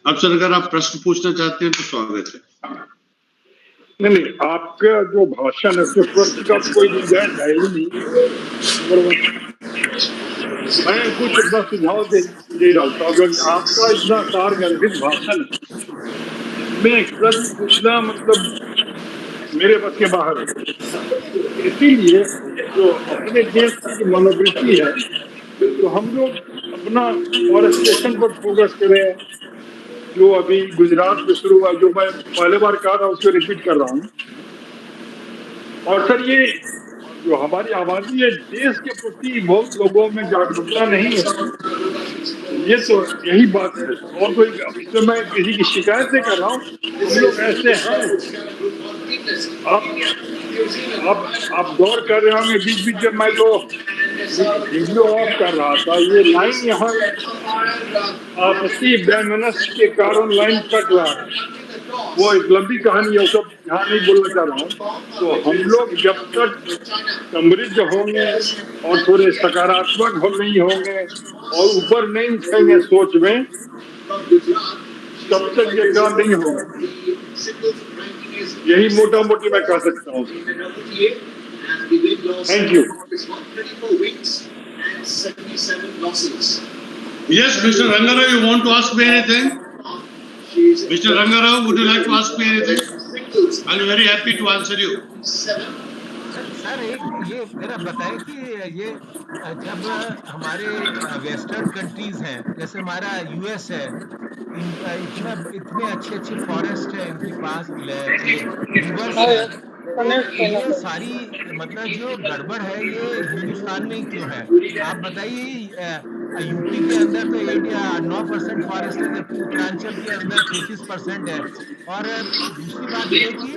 Speaker 3: अब सर अगर आप प्रश्न पूछना चाहते हैं तो स्वागत है।
Speaker 6: नहीं, आपका जो भाषण है उसके प्रश्न का कोई गुंजाइश है ही नहीं। मैं कुछ अपना सुझाव दे डालता हूँ, क्योंकि आपका इतना सारगर्भित भाषण में एक प्रश्न पूछना मतलब मेरे बस के बाहर है। इसीलिए जो अपने देश की मनोवृत्ति है, तो हम लोग अपना फॉरेस्टेशन पर फोकस करें, जो अभी गुजरात में शुरू हुआ, जो मैं पहले बार कहा था उसको रिपीट कर रहा हूँ। और सर ये जो हमारी आबादी है, देश के प्रति बहुत लोगों में जागरूकता नहीं है। ये तो यही बात है, और कोई इसमें मैं किसी की शिकायत नहीं कर रहा हूँ। हम लोग ऐसे हैं। आप गौर कर रहे होंगे, बीच बीच में मैं तो वीडियो ऑफ कर रहा था। ये लाइन यहाँ आपसी वैमनस्य के कारण लाइन कट रहा है। वो एक लंबी कहानी है, वो सब यहाँ नहीं बोलना चाह रहा हूँ। तो हम लोग जब तक समृद्ध होंगे और थोड़े सकारात्मक नहीं होंगे और ऊपर नहीं उठेंगे सोच में, तब तक ये काम नहीं होगा। यही मोटा मोटी मैं कह सकता हूँ। Thank you.
Speaker 3: Yes, Mr. Rangarao, you want to ask me anything? Mr. Rangarao, would you like to ask me anything? I'll be very happy to answer you.
Speaker 7: Sir ये मेरा बताएं कि ये जब हमारे वेस्टर्न कंट्रीज हैं, जैसे हमारा यूएस है, इतने अच्छे फॉरेस्ट है इनके पास, रिवर्स है, ये सारी मतलब जो गड़बड़ है ये हिंदुस्तान में क्यों है? आप बताइए। यूपी के अंदर तो 9% फॉरेस्ट है, जबकि उत्तरांचल के अंदर 33% है। और दूसरी बात ये कि ये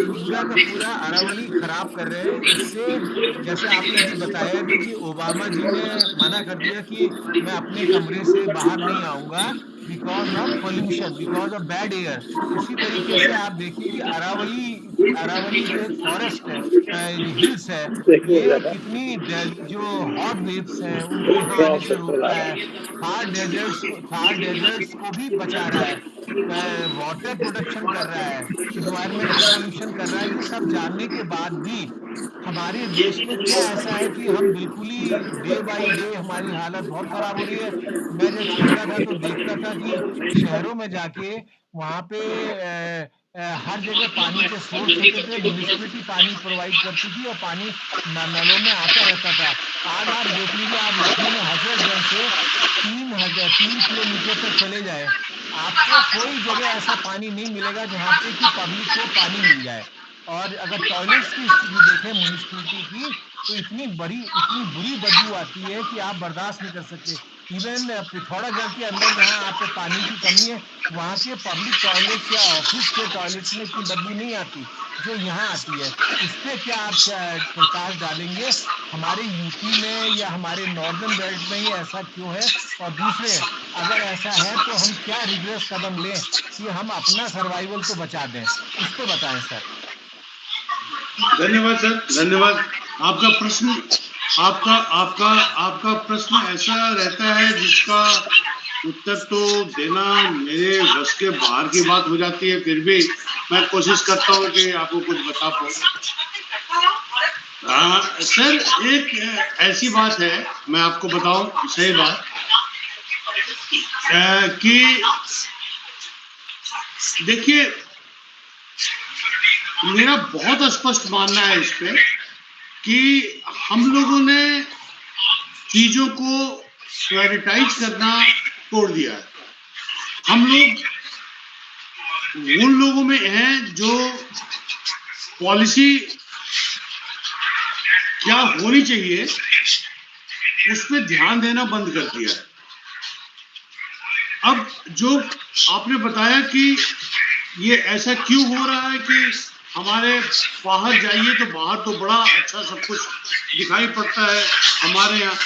Speaker 7: पूरा का पूरा अरावली खराब कर रहे हैं। इससे जैसे आपने अभी बताया कि ओबामा जी ने मना कर दिया कि मैं अपने कमरे से बाहर नहीं आऊंगा because of pollution, because of bad air. इसी तरीके से आप देखिए कि अरावली जो एक फॉरेस्ट है, हिल्स है, ये कितनी जो हॉट वेव्स हैं उनको यहाँ आने से रोकता है। थार डेजर्ट्स को भी बचा रहा है, वाटर प्रोटेक्शन कर रहा है, इन्वायरमेंटल पोल्यूशन कर रहा है। ये सब जानने के बाद भी हमारे देश में क्या ऐसा है कि हम बिल्कुल ही डे बाय डे हमारी हालत बहुत खराब हो रही है। मैं जब छोटा था तो देखता था कि शहरों में जाके वहाँ पे हर जगह पानी के सोर्स होते थे, म्यूनिसिपैलिटी पानी प्रोवाइड करती थी और पानी नलों में आता रहता था। आज आप देख लीजिए, आप लखनऊ में हजरतगंज से 3 किलोमीटर तक चले जाए, आपको कोई जगह ऐसा पानी नहीं मिलेगा जहाँ पे कि पब्लिक को पानी मिल जाए। और अगर टॉयलेट्स की स्थिति देखें म्यूनिसिपैलिटी की, तो इतनी बुरी बदबू आती है कि आप बर्दाश्त नहीं कर सकते। इवन पिथौरागढ़ के अंदर जहाँ आपको पानी की कमी है, वहाँ के पब्लिक टॉयलेट्स या ऑफिस के टॉयलेट्स में इतनी बदबू नहीं आती जो यहाँ आती है। इस पे क्या आप प्रकाश डालेंगे? हमारे यूपी में या हमारे नॉर्दर्न बेल्ट में ही ऐसा क्यों है? और दूसरे, अगर ऐसा है तो हम क्या रिग्रेस कदम लें कि हम अपना सर्वाइवल तो बचा दें? इस पे बताएं सर।
Speaker 3: धन्यवाद सर, धन्यवाद। आपका प्रश्न ऐसा रहता है जिसका उत्तर तो देना मेरे बस के बाहर की बात हो जाती है, फिर भी मैं कोशिश करता हूँ कि आपको कुछ बता पाऊँ। सर, एक ऐसी बात है, मैं आपको बताऊं सही बात, कि देखिए, मेरा बहुत स्पष्ट मानना है इस पे कि हम लोगों ने चीजों को प्रायोरिटाइज करना छोड़ दिया है। हम लोग उन लोगों में हैं जो पॉलिसी क्या होनी चाहिए उस पर ध्यान देना बंद कर दिया है। अब जो आपने बताया कि ये ऐसा क्यों हो रहा है कि हमारे बाहर जाइए तो बाहर तो बड़ा अच्छा सब कुछ दिखाई पड़ता है हमारे यहाँ।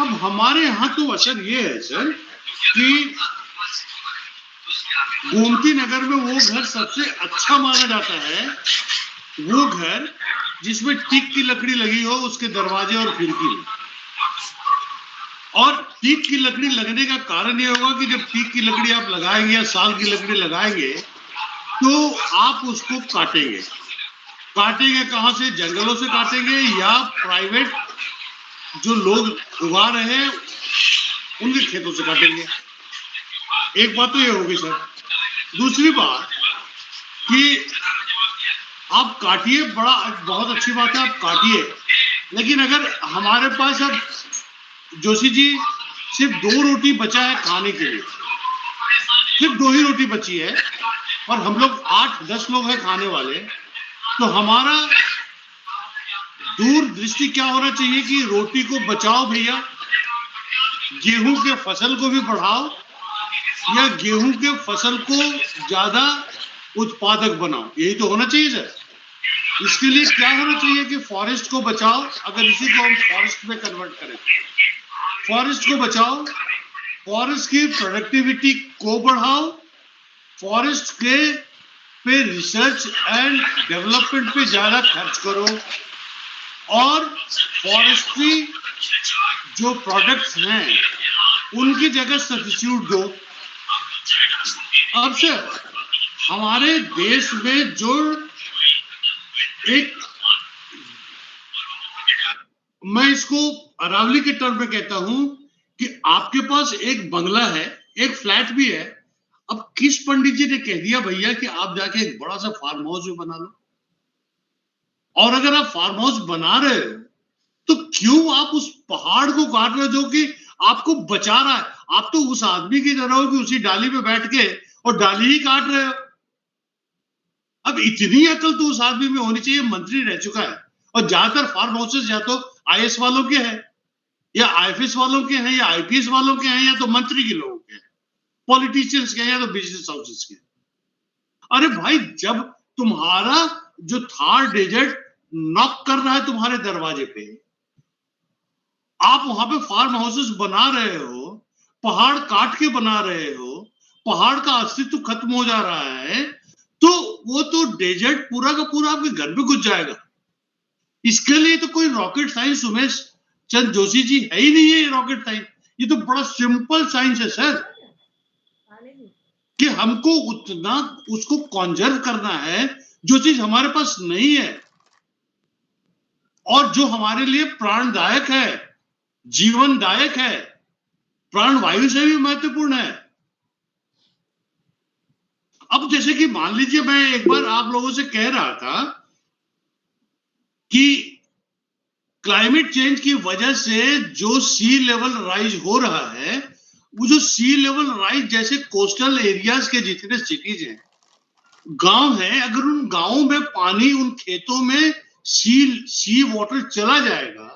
Speaker 3: अब हमारे यहाँ तो असर ये है सर कि गोमती नगर में वो घर सबसे अच्छा माना जाता है, वो घर जिसमें टीक की लकड़ी लगी हो उसके दरवाजे और खिड़की में। और टीक की लकड़ी लगने का कारण ये होगा कि जब टीक की लकड़ी आप लगाएंगे या साल की लकड़ी लगाएंगे तो आप उसको काटेंगे कहाँ से? जंगलों से काटेंगे या प्राइवेट जो लोग उगा रहे हैं उनके खेतों से काटेंगे। एक बात तो ये होगी सर। दूसरी बात कि आप काटिए, बहुत अच्छी बात है, आप काटिए, लेकिन अगर हमारे पास अब जोशी जी सिर्फ 2 रोटी बचा है खाने के लिए, सिर्फ 2 ही रोटी बची है और हम लोग 8-10 लोग हैं खाने वाले, तो हमारा दूरदृष्टि क्या होना चाहिए कि रोटी को बचाओ भैया, गेहूं के फसल को भी बढ़ाओ, या गेहूं के फसल को ज्यादा उत्पादक बनाओ, यही तो होना चाहिए सर। इसके लिए क्या होना चाहिए कि फॉरेस्ट को बचाओ, अगर इसी को हम फॉरेस्ट में कन्वर्ट करें, फॉरेस्ट को बचाओ, फॉरेस्ट की प्रोडक्टिविटी को बढ़ाओ, फॉरेस्ट के पे रिसर्च एंड डेवलपमेंट पे ज्यादा खर्च करो, और फॉरेस्ट्री जो प्रोडक्ट्स हैं उनकी जगह सब्स्टिट्यूट दो। अब से हमारे देश में जो एक, मैं इसको अरावली के टर्म में कहता हूं कि आपके पास एक बंगला है, एक फ्लैट भी है, अब किस पंडित जी ने कह दिया भैया कि आप जाके एक बड़ा सा फार्म हाउस भी बना लो, और अगर आप फार्म हाउस बना रहे हो तो क्यों आप उस पहाड़ को काट रहे हो जो कि आपको बचा रहा है? आप तो उस आदमी की तरह हो कि उसी डाली पे बैठ के और डाली ही काट रहे हो। अब इतनी अकल तो उस आदमी में होनी चाहिए, मंत्री रह चुका है, और ज्यादातर फार्म हाउसेस या तो आईएएस वालों के हैं, या आईएफएस वालों के हैं, या आईपीएस वालों के हैं, या तो मंत्री के लोगों के हैं, पॉलिटिशियंस के हैं, या तो बिजनेस हाउसेस के। अरे भाई, जब तुम्हारा जो थार डेजर्ट नॉक कर रहा है तुम्हारे दरवाजे पे, आप वहां पे फार्म हाउसेस बना रहे हो, पहाड़ काट के बना रहे हो, पहाड़ का अस्तित्व खत्म हो जा रहा है, तो वो तो डेजर्ट पूरा का पूरा आपके घर पे घुस जाएगा। इसके लिए तो कोई रॉकेट साइंस उमेश चंद जोशी जी है ही नहीं है। ये रॉकेट साइंस, ये तो बड़ा सिंपल साइंस है सर, कि हमको उतना उसको कॉन्जर्व करना है जो चीज हमारे पास नहीं है, और जो हमारे लिए प्राणदायक है, जीवनदायक है, प्राण वायु से भी महत्वपूर्ण है। अब जैसे कि मान लीजिए, मैं एक बार आप लोगों से कह रहा था कि क्लाइमेट चेंज की वजह से जो सी लेवल राइज हो रहा है, वो जो सी लेवल राइज, जैसे कोस्टल एरियाज के जितने सिटीज हैं, गांव हैं, अगर उन गांवों में पानी, उन खेतों में सी वाटर चला जाएगा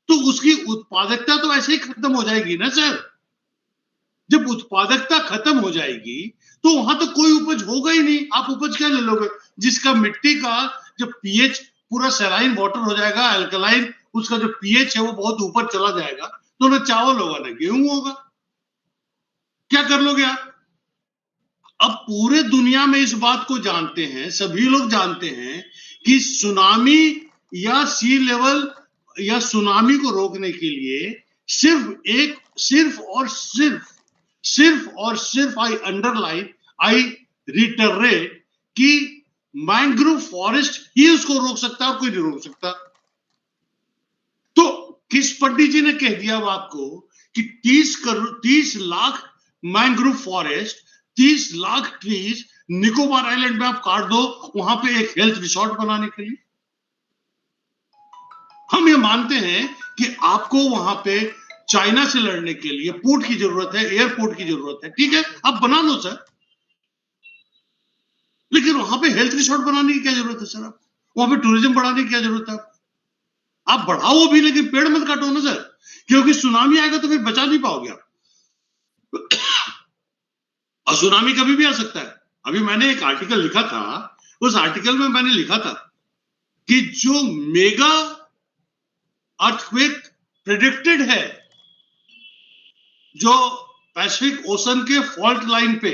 Speaker 3: तो उसकी उत्पादकता तो ऐसे ही खत्म हो जाएगी ना सर। जब उत्पादकता खत्म हो जाएगी तो वहां तो कोई उपज होगा ही नहीं। आप उपज क्या ले लोगे? जिसका मिट्टी का जब पीएच पूरा सैलाइन वाटर हो जाएगा, अल्कलाइन, उसका जो पीएच है वो बहुत ऊपर चला जाएगा, तो ना चावल होगा ना गेहूं होगा। क्या कर लोगे आप? अब पूरे दुनिया में इस बात को जानते हैं, सभी लोग जानते हैं कि सुनामी या सी लेवल या सुनामी को रोकने के लिए सिर्फ और सिर्फ आई अंडरलाइन, आई रिटरेट कि मैंग्रोव फॉरेस्ट ही उसको रोक सकता है, और कोई नहीं रोक सकता। तो किस पंडित जी ने कह दिया अब आपको कि 30 lakh mangrove forest, 30 lakh trees Nicobar island में आप काट दो, वहां पे एक हेल्थ रिसोर्ट बनाने के लिए। हम ये मानते हैं कि आपको वहां पे चाइना से लड़ने के लिए पोर्ट की जरूरत है, एयरपोर्ट की जरूरत है, ठीक है, आप बना लो सर, लेकिन वहां पे हेल्थ रिसोर्ट बनाने की क्या जरूरत है सर? आप वहां पे टूरिज्म बढ़ाने की क्या जरूरत है? आप बढ़ाओ भी, लेकिन पेड़ मत काटो ना सर, क्योंकि सुनामी आएगा तो फिर बचा नहीं पाओगे आप। और सुनामी कभी भी आ सकता है। अभी मैंने एक आर्टिकल लिखा था, उस आर्टिकल में मैंने लिखा था कि जो मेगा अर्थक्वेक प्रेडिक्टेड है जो पैसिफिक ओशन के फॉल्ट लाइन पे,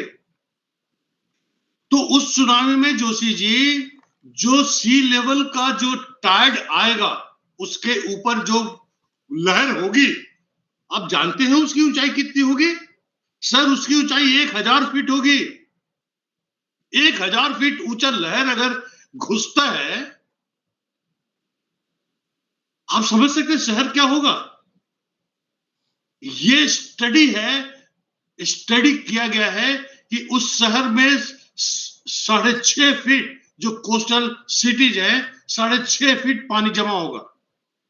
Speaker 3: तो उस सुनामी में जोशी जी, जो सी लेवल का जो टाइड आएगा, उसके ऊपर जो लहर होगी, आप जानते हैं उसकी ऊंचाई कितनी होगी सर? उसकी ऊंचाई 1000 फीट होगी। 1000 फीट ऊंचा लहर अगर घुसता है, आप समझ सकते हैं शहर क्या होगा। ये स्टडी किया गया है कि उस शहर में 6.5 फीट, जो कोस्टल सिटीज है, 6.5 फीट पानी जमा होगा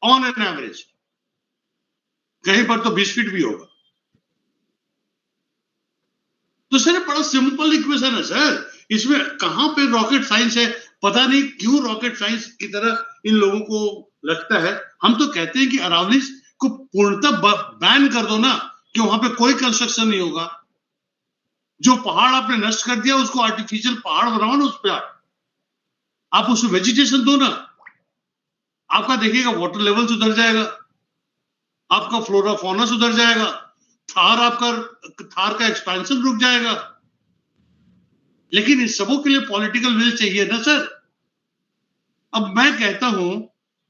Speaker 3: ऑन एन एवरेज, कहीं पर तो 20 फीट भी होगा। तो सर बड़ा सिंपल इक्वेशन है सर, इसमें कहां पे रॉकेट साइंस है? पता नहीं क्यों रॉकेट साइंस की तरह इन लोगों को लगता है। हम तो कहते हैं कि अरावलीज को पूर्णतः बैन कर दो ना, कि वहां पे कोई कंस्ट्रक्शन नहीं होगा। जो पहाड़ आपने नष्ट कर दिया उसको आर्टिफिशियल पहाड़ बनाओ ना, उस पे आप उसमें वेजिटेशन दो ना। आपका देखिएगा वाटर लेवल सुधर जाएगा, आपका फ्लोरा फौना सुधर जाएगा, थार का एक्सपेंशन रुक जाएगा। लेकिन इन सबों के लिए पॉलिटिकल विल चाहिए ना सर। अब मैं कहता हूं,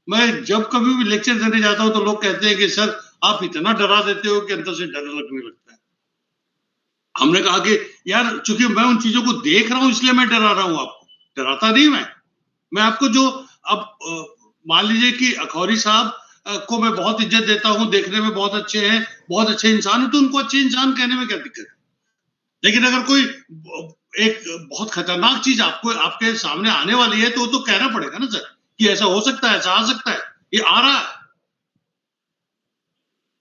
Speaker 3: मैं जब कभी भी लेक्चर देने जाता हूं तो लोग कहते हैं कि सर आप इतना डरा देते हो कि अंदर से डर लगने लगता है। हमने कहा कि यार चूंकि मैं उन चीजों को देख रहा हूं इसलिए मैं डरा रहा हूं, आपको डराता नहीं। मैं आपको जो अब मान लीजिए कि अखौरी साहब को मैं बहुत इज्जत देता हूं, देखने में बहुत अच्छे हैं, बहुत अच्छे इंसान हैं, तो उनको अच्छे इंसान कहने में क्या दिक्कत है। लेकिन अगर कोई एक बहुत खतरनाक चीज आपके सामने आने वाली है तो कहना पड़ेगा ना सर कि ऐसा हो सकता है, ऐसा आ सकता है, ये आ रहा है।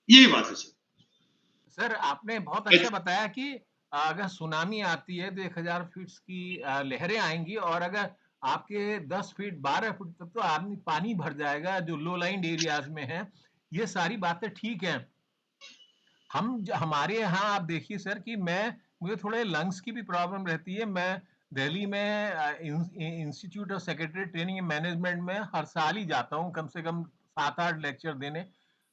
Speaker 3: यही बात है सर।
Speaker 7: सर आपने बहुत अच्छा बताया कि अगर सुनामी आती है तो 1000 फीट की लहरें आएंगी, और अगर आपके 10 फीट 12 फीट तक तो आदमी पानी भर जाएगा जो लो लाइन एरियाज में है। ये सारी बातें ठीक है। हमारे यहाँ आप देखिए सर कि मुझे थोड़े लंग्स की भी प्रॉब्लम रहती है। मैं दिल्ली में institute of secretary training and management में हर साल ही जाता हूँ, कम से कम 7-8 लेक्चर देने।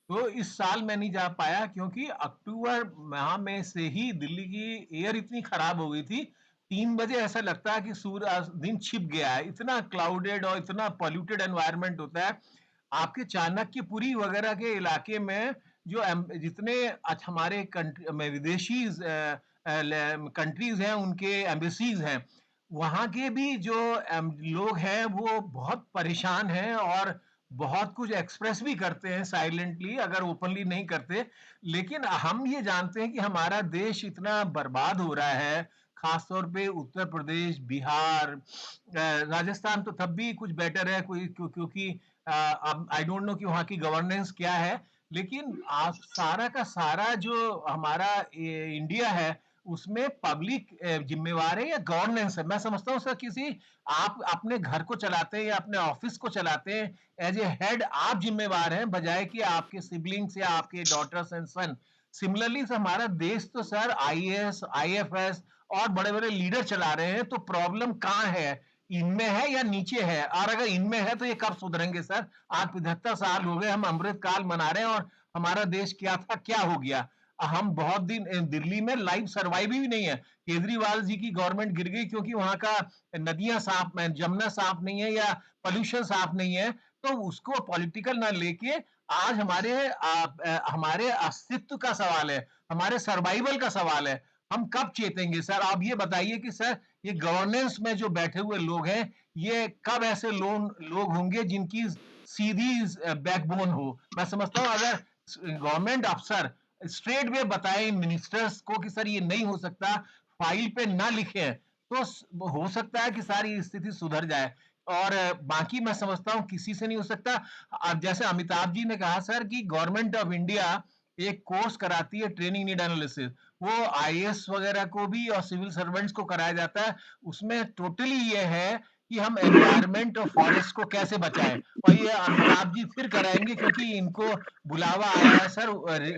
Speaker 7: तो इस साल मैं नहीं जा पाया क्योंकि अक्टूबर माह में से ही दिल्ली की एयर इतनी खराब हो गई थी। 3 बजे ऐसा लगता है कि दिन छिप गया है, इतना क्लाउडेड और इतना पॉल्यूटेड एनवायरनमेंट होता है। आपके चाणक्यपुरी वगैरह के इलाके में जो जितने हमारे में विदेशी कंट्रीज हैं, उनके एम्बेसीज हैं, वहां के भी जो लोग हैं वो बहुत परेशान हैं और बहुत कुछ एक्सप्रेस भी करते हैं साइलेंटली, अगर ओपनली नहीं करते। लेकिन हम ये जानते हैं कि हमारा देश इतना बर्बाद हो रहा है, खासतौर पे उत्तर प्रदेश, बिहार, राजस्थान तो तब भी कुछ बेटर है क्योंकि आई डोंट नो कि वहाँ की गवर्नेंस क्या है। लेकिन सारा का सारा जो हमारा इंडिया है उसमें पब्लिक जिम्मेवार है या गवर्नेंस है। मैं समझता हूँ सर किसी आप अपने घर को चलाते हैं या अपने ऑफिस को चलाते हैं, एज ए हेड आप जिम्मेवार हैं बजाय कि आपके सिबलिंग्स या आपके डॉटर्स एंड सन। सिमिलरली हमारा देश तो सर आईएएस, आईएफएस और बड़े बड़े लीडर चला रहे हैं। तो प्रॉब्लम कहाँ है, इनमें है या नीचे है? और अगर इनमें है तो ये कब सुधरेंगे सर? आज 75 साल हो गए, हम अमृत काल मना रहे हैं और हमारा देश क्या था क्या हो गया। हम बहुत दिन दिल्ली में लाइव सर्वाइव भी नहीं है। केजरीवाल जी की गवर्नमेंट गिर गई क्योंकि वहां का नदियां साफ, जमुना साफ नहीं है या पोल्यूशन साफ नहीं है। तो उसको पॉलिटिकल ना लेके आज हमारे अस्तित्व का सवाल है, हमारे सर्वाइवल का सवाल है। हम कब चेतेंगे सर? आप ये बताइए कि सर ये गवर्नेंस में जो बैठे हुए लोग हैं, ये कब ऐसे लोग होंगे जिनकी सीधी बैकबोन हो? मैं समझता हूँ अगर गवर्नमेंट अफसर स्ट्रेट वे बताए मिनिस्टर्स को कि सर ये नहीं हो सकता, फाइल पे ना लिखे, तो हो सकता है कि सारी स्थिति सुधर जाए। और बाकी मैं समझता हूँ किसी से नहीं हो सकता। अब जैसे अमिताभ जी ने कहा सर कि गवर्नमेंट ऑफ इंडिया एक कोर्स कराती है ट्रेनिंग नीड एनालिसिस, वो आईएएस वगैरह को भी और सिविल सर्वेंट्स को कराया जाता है। उसमें टोटली ये है कि हम एनवायरमेंट और फॉरेस्ट को कैसे बचाएं। और ये अमिताभ जी फिर कराएंगे क्योंकि इनको बुलावा आया है सर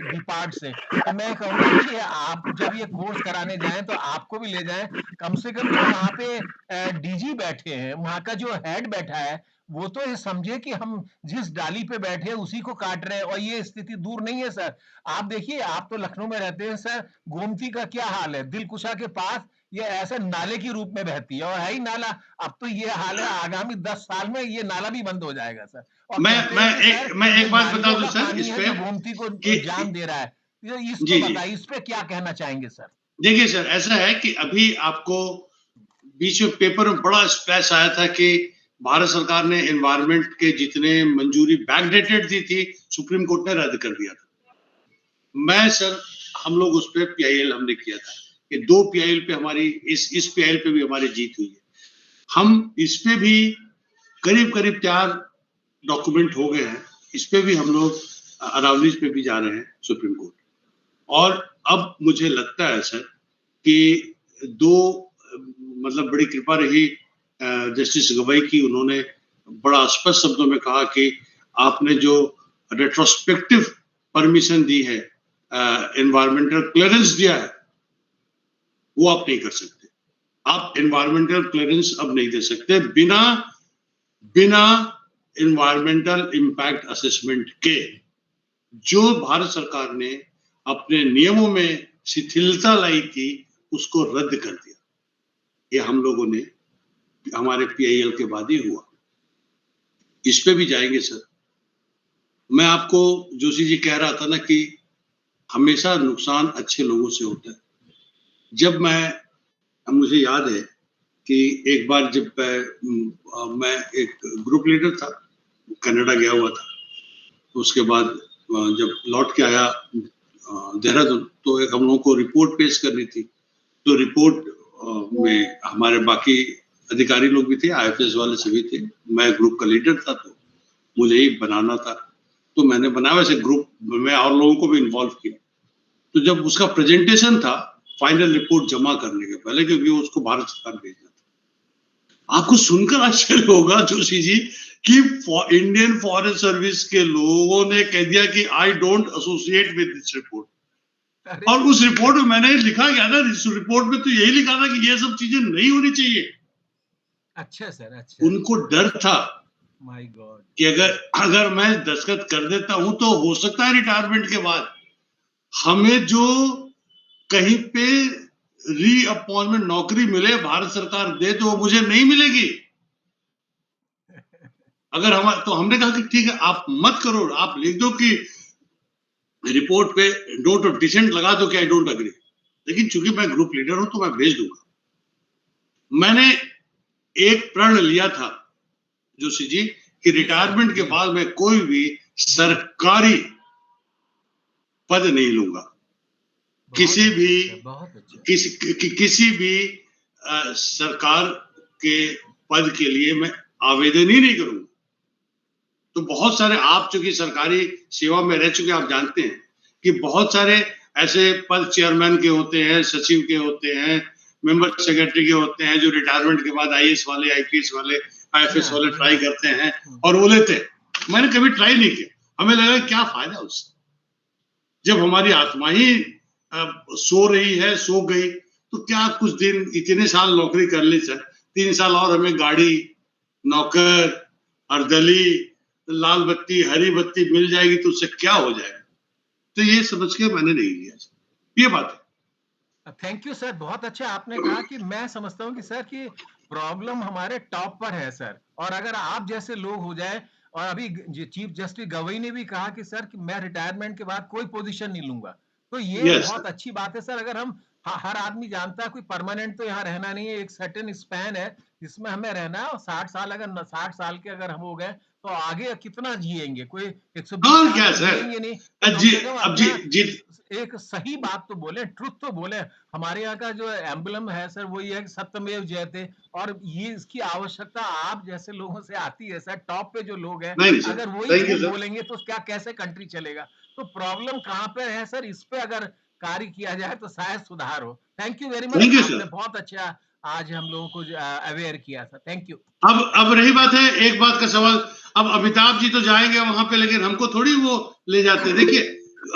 Speaker 7: डिपार्ट से। तो मैं कहूंगा कि आप जब ये कोर्स कराने जाएं तो आपको भी ले जाएं। कम से कम जो वहां पे डीजी बैठे हैं, वहां का जो हेड बैठा है, वो तो ये समझे कि हम जिस डाली पे बैठे हैं उसी को काट रहे हैं। और ये स्थिति दूर नहीं है सर। आप देखिए, आप तो लखनऊ में रहते हैं सर, गोमती का क्या हाल है, दिलकुशा के पास ये ऐसे नाले के रूप में बहती है और है ही नाला। अब तो ये हाल है, आगामी 10 साल में ये नाला भी बंद हो जाएगा सर। और
Speaker 3: मैं एक बात बता दूं सर इस पे,
Speaker 7: जो गोमती को जान दे रहा है, इसको बताइए, इस पे क्या कहना चाहेंगे सर?
Speaker 3: देखिए सर, ऐसा है कि अभी आपको बीच में पेपर में बड़ा स्प्लैश आया था कि भारत सरकार ने एनवायरनमेंट के जितने मंजूरी बैकडेटेड दी थी, सुप्रीम कोर्ट ने रद्द कर दिया था। मैं सर, हम लोग उस पे पीआईएल हमने किया था कि 2 पीआईएल पे हमारी इस पीआईएल पे भी हमारी जीत हुई है। हम इस पे भी करीब 4 डॉक्यूमेंट हो गए हैं। इस पे भी हम लोग अरावलीज पे भी जा रहे हैं सुप्रीम कोर्ट। और अब मुझे लगता है सर कि 2 मतलब बड़ी कृपा रही जस्टिस गवाई की, उन्होंने बड़ा स्पष्ट शब्दों में कहा कि आपने जो रेट्रोस्पेक्टिव परमिशन दी है, एनवायरमेंटल क्लियरेंस दिया है, वो आप नहीं कर सकते। आप एनवायरमेंटल क्लियरेंस अब नहीं दे सकते बिना एनवायरमेंटल इम्पैक्ट असेसमेंट के। जो भारत सरकार ने अपने नियमों में शिथिलता लाई थी, उसको रद्द कर दिया। ये हम लोगों ने, हमारे PIL के बाद ही हुआ। इस पे भी जाएंगे सर। मैं आपको जोशी जी कह रहा था ना कि हमेशा नुकसान अच्छे लोगों से होता है। जब मुझे याद है कि एक बार जब मैं एक ग्रुप लीडर था, कनाडा गया हुआ था, तो उसके बाद जब लौट के आया देहरादून, तो एक हम लोगों को रिपोर्ट पेश करनी थी। तो रिपोर्ट में हमारे बाकी अधिकारी लोग भी थे, IFS वाले सभी थे, मैं ग्रुप का लीडर था, तो मुझे ही बनाना था। तो मैंने बनाया, वैसे ग्रुप में और लोगों को भी इन्वॉल्व किया। तो जब उसका प्रेजेंटेशन था फाइनल रिपोर्ट जमा करने के पहले, क्योंकि उसको भारत सरकार भेजना था, आपको सुनकर आश्चर्य होगा जोशी जी कि इंडियन फॉरेन सर्विस के लोगों ने कह दिया कि I don't associate with this report. और उस रिपोर्ट में मैंने लिखा गया था, इस रिपोर्ट में तो यही लिखा था कि ये सब चीजें नहीं होनी चाहिए।
Speaker 7: अच्छा सर, अच्छा।
Speaker 3: उनको डर था
Speaker 7: माय गॉड
Speaker 3: कि अगर मैं दस्तखत कर देता हूं तो हो सकता है रिटायरमेंट के बाद हमें जो कहीं पे रीअपॉइंटमेंट नौकरी मिले, भारत सरकार दे, तो वो मुझे नहीं मिलेगी। अगर तो हमने कहा कि ठीक है, आप मत करो, आप लिख दो कि रिपोर्ट पे नोट ऑफ डिसेंट लगा दो कि आई डोंट अग्री। लेकिन चूंकि मैं ग्रुप लीडर हूं तो मैं भेज दूंगा। मैंने एक प्रण लिया था जोशी जी कि रिटायरमेंट के बाद मैं कोई भी सरकारी पद नहीं लूंगा। किसी भी सरकार के पद के लिए मैं आवेदन ही नहीं करूंगा। तो बहुत सारे, आप चूंकि सरकारी सेवा में रह चुके, आप जानते हैं कि बहुत सारे ऐसे पद चेयरमैन के होते हैं, सचिव के होते हैं, मेंबर सेक्रेटरी के होते हैं, जो रिटायरमेंट के बाद IAS वाले, IPS वाले, IFS वाले ट्राई करते हैं और वो लेते हैं। मैंने कभी ट्राई नहीं किया। हमें लगा क्या फायदा उससे, जब हमारी आत्मा ही सो रही है, सो गई, तो क्या कुछ दिन, इतने साल नौकरी कर ली सर, 3 साल और हमें गाड़ी, नौकर, अर्दली, लाल बत्ती, हरी बत्ती मिल जाएगी तो उससे क्या हो जाएगा। तो ये समझ के मैंने नहीं लिया, ये बात है।
Speaker 7: थैंक यू सर, बहुत अच्छा आपने कहा कि मैं समझता हूं कि सर कि प्रॉब्लम हमारे टॉप पर है सर, और अगर आप जैसे लोग हो जाए, और अभी चीफ जस्टिस गवई ने भी कहा कि सर कि मैं रिटायरमेंट के बाद कोई पोजीशन नहीं लूंगा, तो ये बहुत अच्छी बात है सर। अगर हम, हर आदमी जानता है कोई परमानेंट तो यहाँ रहना नहीं है, एक सर्टेन स्पैन है जिसमें हमें रहना है, और 60 साल, अगर 60 साल के अगर हम हो गए तो आगे कितना जिएंगे, कोई 120 साल जिएंगे नहीं। एक सही बात तो बोले, ट्रुथ तो बोले। हमारे यहाँ का जो एम्बलम है सर वो ये है कि सत्यमेव जयते, और ये इसकी आवश्यकता आप जैसे लोगों से आती है सर। टॉप पे जो लोग हैं, अगर वही बोलेंगे तो क्या, कैसे कंट्री चलेगा। तो प्रॉब्लम कहाँ पे है सर, इस पे अगर कार्य किया जाए तो शायद सुधार हो। थैंक यू वेरी मच, आपने बहुत अच्छा आज हम लोगों को अवेयर किया था। Thank you.
Speaker 3: अब रही बात है, एक बात का सवाल, अब अमिताभ जी तो जाएंगे वहां पे, लेकिन हमको थोड़ी वो ले जाते। देखिए,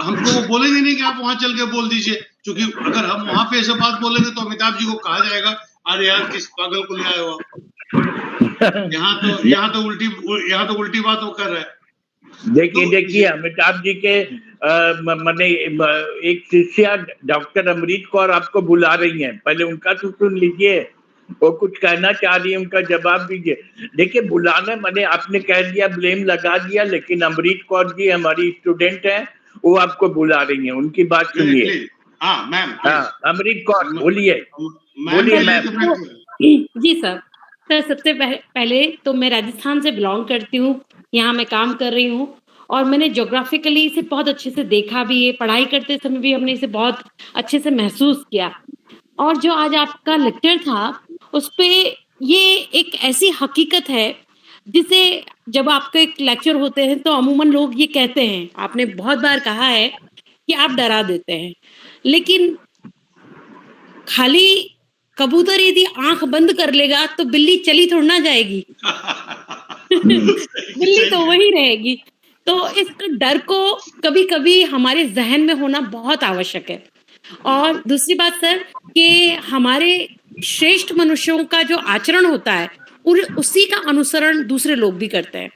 Speaker 3: हमको वो बोलेंगे नहीं कि आप वहां चल के बोल दीजिए, क्योंकि अगर हम वहां पे ऐसे बात बोलेंगे तो अमिताभ जी को कहा जाएगा, अरे यार किस पागल को ले आए हो आप। यहाँ तो उल्टी बात वो कर रहा है।
Speaker 2: देखिए अमिताभ जी के मैंने एक शिष्या डॉक्टर अमृत कौर आपको बुला रही हैं, पहले उनका तो सुन लीजिए, वो कुछ कहना चाह रही है, उनका जवाब दीजिए। देखिए, बुलाने मैंने, आपने कह दिया, ब्लेम लगा दिया, लेकिन अमृत कौर जी हमारी स्टूडेंट हैं, वो आपको बुला रही हैं, उनकी बात सुनिए। हाँ, अमृत कौर बोलिए मैम।
Speaker 4: जी सर। सबसे पहले तो मैं राजस्थान से बिलोंग करती हूँ, यहाँ मैं काम कर रही हूँ, और मैंने ज्योग्राफिकली इसे बहुत अच्छे से देखा भी है, पढ़ाई करते समय भी हमने इसे बहुत अच्छे से महसूस किया। और जो आज आपका लेक्चर था उस पे, ये एक ऐसी हकीकत है जिसे जब आपके एक लेक्चर होते हैं तो अमूमन लोग ये कहते हैं, आपने बहुत बार कहा है कि आप डरा देते हैं, लेकिन खाली कबूतर यदि आंख बंद कर लेगा तो बिल्ली चली थोड़ी ना जाएगी। बिल्ली तो वही रहेगी। तो इस डर को कभी-कभी हमारे ज़हन में होना बहुत आवश्यक है। और दूसरी बात सर कि हमारे श्रेष्ठ मनुष्यों का जो आचरण होता है, उसी का अनुसरण दूसरे लोग भी करते हैं।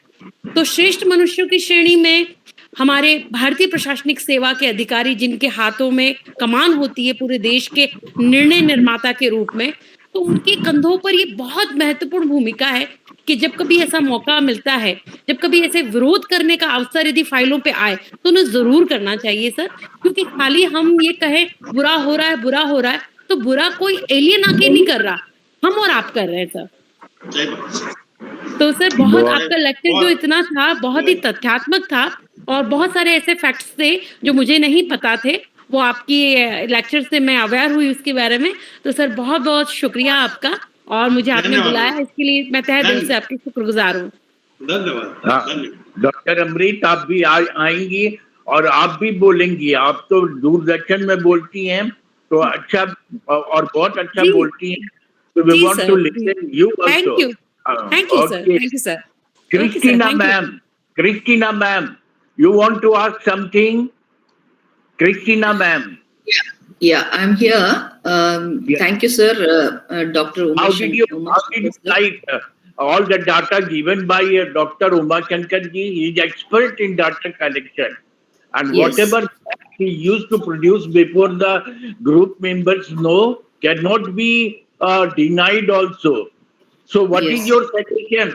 Speaker 4: तो श्रेष्ठ मनुष्यों की श्रेणी में हमारे भारतीय प्रशासनिक सेवा के अधिकारी जिनके हाथों में कमान होती है पूरे देश के निर्णय निर्माता के रूप में, तो उनके कंधों पर ये बहुत महत्वपूर्ण भूमिका है कि जब कभी ऐसा मौका मिलता है, जब कभी ऐसे विरोध करने का अवसर यदि फाइलों पे आए, तो उन्हें ज़रूर करना चाहिए सर। क्योंकि खाली हम ये कहें बुरा हो रहा है, तो बुरा कोई एलियन आके नहीं कर रहा, हम और आप कर रहे हैं सर।
Speaker 3: सही बात।
Speaker 4: तो सर बहुत
Speaker 2: बहुत
Speaker 4: आपका लेक्चर जो इतना था, बहुत ही तथ्यात्मक था और बहुत सारे ऐसे फैक्ट्स थे जो मुझे नहीं पता थे, वो आपकी लेक्चर से मैं अवेयर हुई उसके बारे में। तो सर बहुत-बहुत शुक्रिया आपका और मुझे आपने
Speaker 3: धन्यवाद।
Speaker 4: बुलाया इसके लिए मैं तहे दिल से आपकी शुक्रगुज़ार हूँ।
Speaker 3: धन्यवाद।
Speaker 2: हाँ,
Speaker 3: धन्यवाद।
Speaker 2: डॉक्टर अमृत आप भी आएंगी और आप भी बोलेंगी। आप तो दूरदर्शन में बोलती हैं, तो अच्छा और बहुत अच्छा
Speaker 4: जी,
Speaker 2: बोलती हैं। So we
Speaker 4: जी
Speaker 2: want
Speaker 4: सर,
Speaker 2: to
Speaker 4: जी।
Speaker 2: listen you
Speaker 4: thank
Speaker 2: also.
Speaker 4: You sir,
Speaker 2: Okay.
Speaker 4: Thank you sir. Okay sir,
Speaker 2: Christina
Speaker 4: thank you.
Speaker 2: ma'am, Christina ma'am, you want to ask something? Christina ma'am.
Speaker 8: Yeah, I'm here.
Speaker 2: Yeah.
Speaker 8: Thank you, sir. Dr.
Speaker 2: How did you
Speaker 8: Umashankar, sir.
Speaker 2: like all the data given by Dr. Uma Shankar ji? He is expert in data collection, and
Speaker 8: Yes.
Speaker 2: whatever he used to produce before the group members know cannot be denied also. So, what is
Speaker 8: Yes.
Speaker 2: your suggestion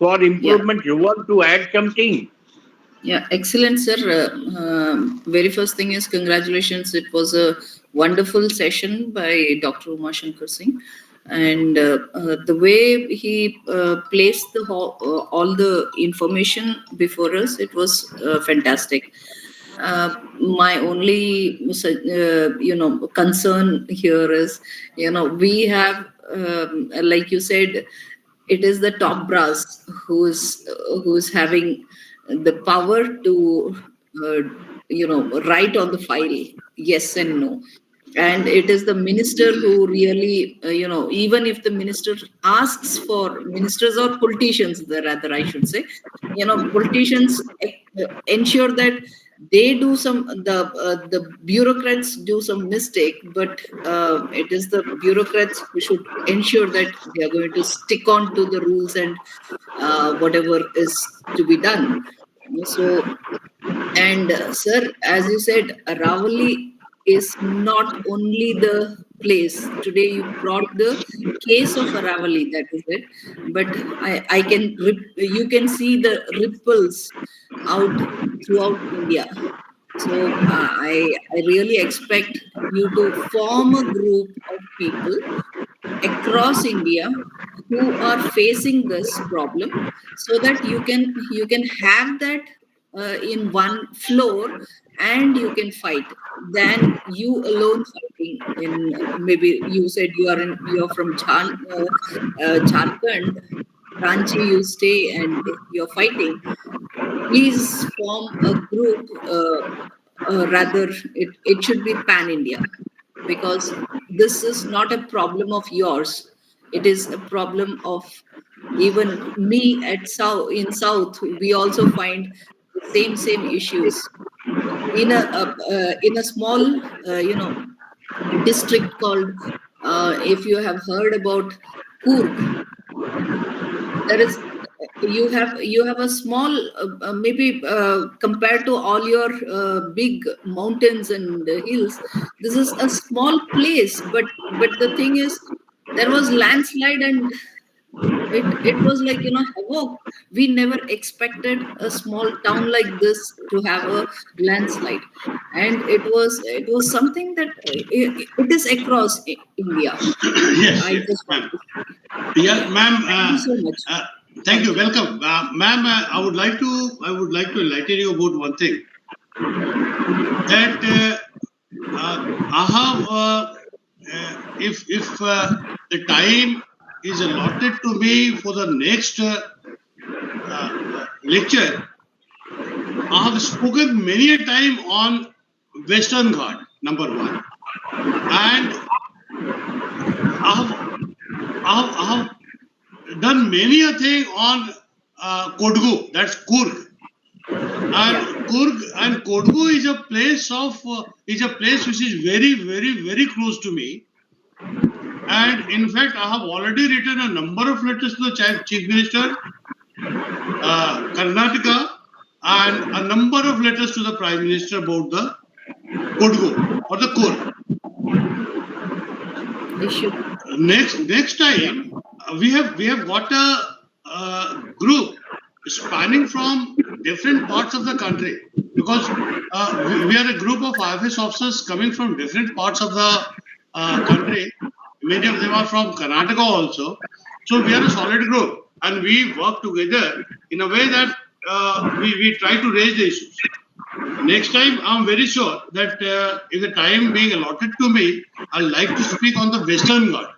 Speaker 2: for improvement? You want to add something?
Speaker 8: Yeah, excellent, sir. Very first thing is congratulations. It was a wonderful session by Dr. Umashankar Singh. And the way he placed all the information before us, it was fantastic. My only, concern here is, we have, like you said, it is the top brass who's having the power to write on the file yes and no, and it is the minister who really even if the minister asks for ministers or politicians, rather I should say, politicians ensure that they do the bureaucrats do some mistake, but it is the bureaucrats who should ensure that they are going to stick on to the rules and whatever is to be done. So, and sir, as you said, Aravali is not only the place. Today you brought the case of Aravali, that is it. But you can see the ripples out throughout India. So I really expect you to form a group of people across India who are facing this problem, so that you can have that in one floor and you can fight than you alone fighting in. Maybe you said you're from Jharkhand, Ranchi you stay and you're fighting. Please form a group, rather it should be pan India, because this is not a problem of yours, it is a problem of even me in south. We also find the same issues in a small district called, if you have heard about Coorg, there is you have a small maybe compared to all your big mountains and hills, this is a small place, but the thing is there was landslide and it was like havoc. We never expected a small town like this to have a landslide, and it was something that it is across India.
Speaker 3: Yes,
Speaker 8: I
Speaker 3: yes,
Speaker 8: just want
Speaker 3: ma'am.
Speaker 8: to say.
Speaker 3: Yeah, ma'am.
Speaker 8: Thank you so much.
Speaker 3: Thank you. Welcome, ma'am. I would like to enlighten you about one thing. That I have, if the time is allotted to me for the next lecture, I have spoken many a time on Western Ghat, number one, and I have done many a thing on Kodgu, that's Kurg. And Kurg and Kodgu is a place which is very, very, very close to me. And in fact, I have already written a number of letters to the Chief Minister, Karnataka, and a number of letters to the Prime Minister about the Kodgu or the Kurg.
Speaker 8: issue.
Speaker 3: Next time we have got a group spanning from different parts of the country, because we are a group of IFS officers coming from different parts of the country. Many of them are from Karnataka also. So we are a solid group and we work together in a way that we try to raise the issues. Next time, I'm very sure that if the time being allotted to me, I'd like to speak on the Western Ghat.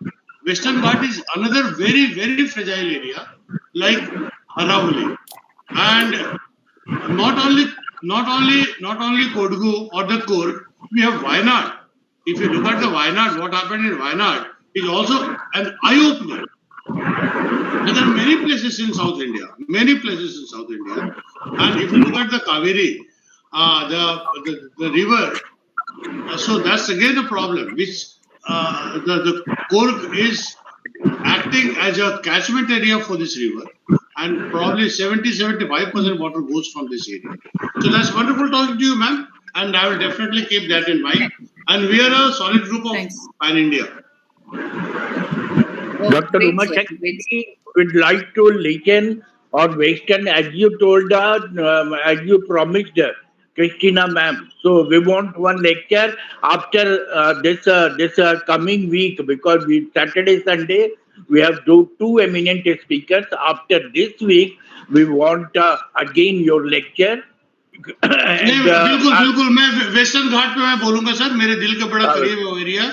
Speaker 3: Western Ghat is another very, very fragile area, like Aravali. And not only Kodgu or the Kurg, we have Wayanad. If you look at the Wayanad, what happened in Wayanad is also an eye-opener. And there are many places in South India. And if you look at the Kaveri, the river, so that's again a problem, which the Kurg is acting as a catchment area for this river, and probably 70-75% water goes from this area. So that's wonderful talking to you, ma'am, and I will definitely keep that in mind. And we are a solid group of Pan India.
Speaker 2: Dr. Uma Shakti would like to listen on Western, as you told us, as you promised, Christina ma'am. So we want one lecture after this coming week, because we Saturday, Sunday, we have two eminent speakers. After this week, we want again your lecture.
Speaker 3: बिल्कुल मैं western घाट पे मैं बोलूंगा sir, मेरे दिल के बड़ा करीब है वो एरिया,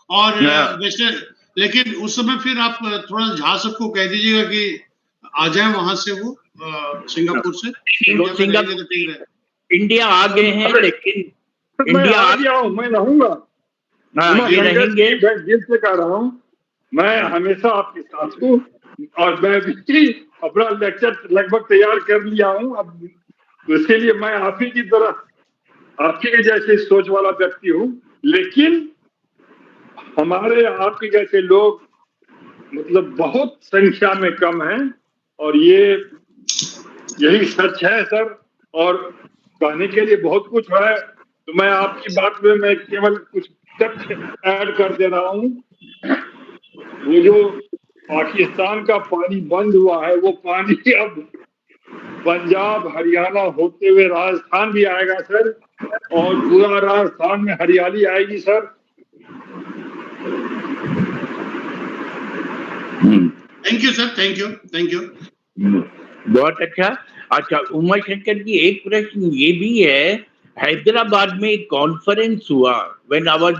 Speaker 3: और वेस्टर्न, लेकिन उस समय फिर आप थोड़ा जहां सबको कह दीजिएगा कि आ जाए वहां से, वो सिंगापुर से
Speaker 2: इंडिया आ गए हैं, लेकिन
Speaker 6: इंडिया आ गया हूँ, मैं रहूंगा,
Speaker 2: ये रहेंगे।
Speaker 6: मैं दिल से कह रहा हूँ, मैं हमेशा आपके साथ हूँ, और मैं भी अपना लेक्चर लगभग तैयार कर लिया हूँ। अब उसके लिए मैं आप ही की तरह, आप ही के जैसे सोच वाला व्यक्ति हूँ, लेकिन हमारे आपके जैसे लोग मतलब बहुत संख्या में कम हैं, और यही सच है सर। और कहने के लिए बहुत कुछ है, तो मैं आपकी बात में मैं केवल कुछ तथ्य ऐड कर दे रहा हूँ। वो जो पाकिस्तान का पानी बंद हुआ है, वो पानी अब पंजाब हरियाणा होते हुए राजस्थान भी आएगा सर, और पूरा राजस्थान में हरियाली आएगी sir.
Speaker 3: Thank you sir, thank you.
Speaker 2: बहुत अच्छा। अच्छा उमा शंकर जी, एक प्रश्न ये भी है, हैदराबाद में एक कॉन्फ्रेंस हुआ when I was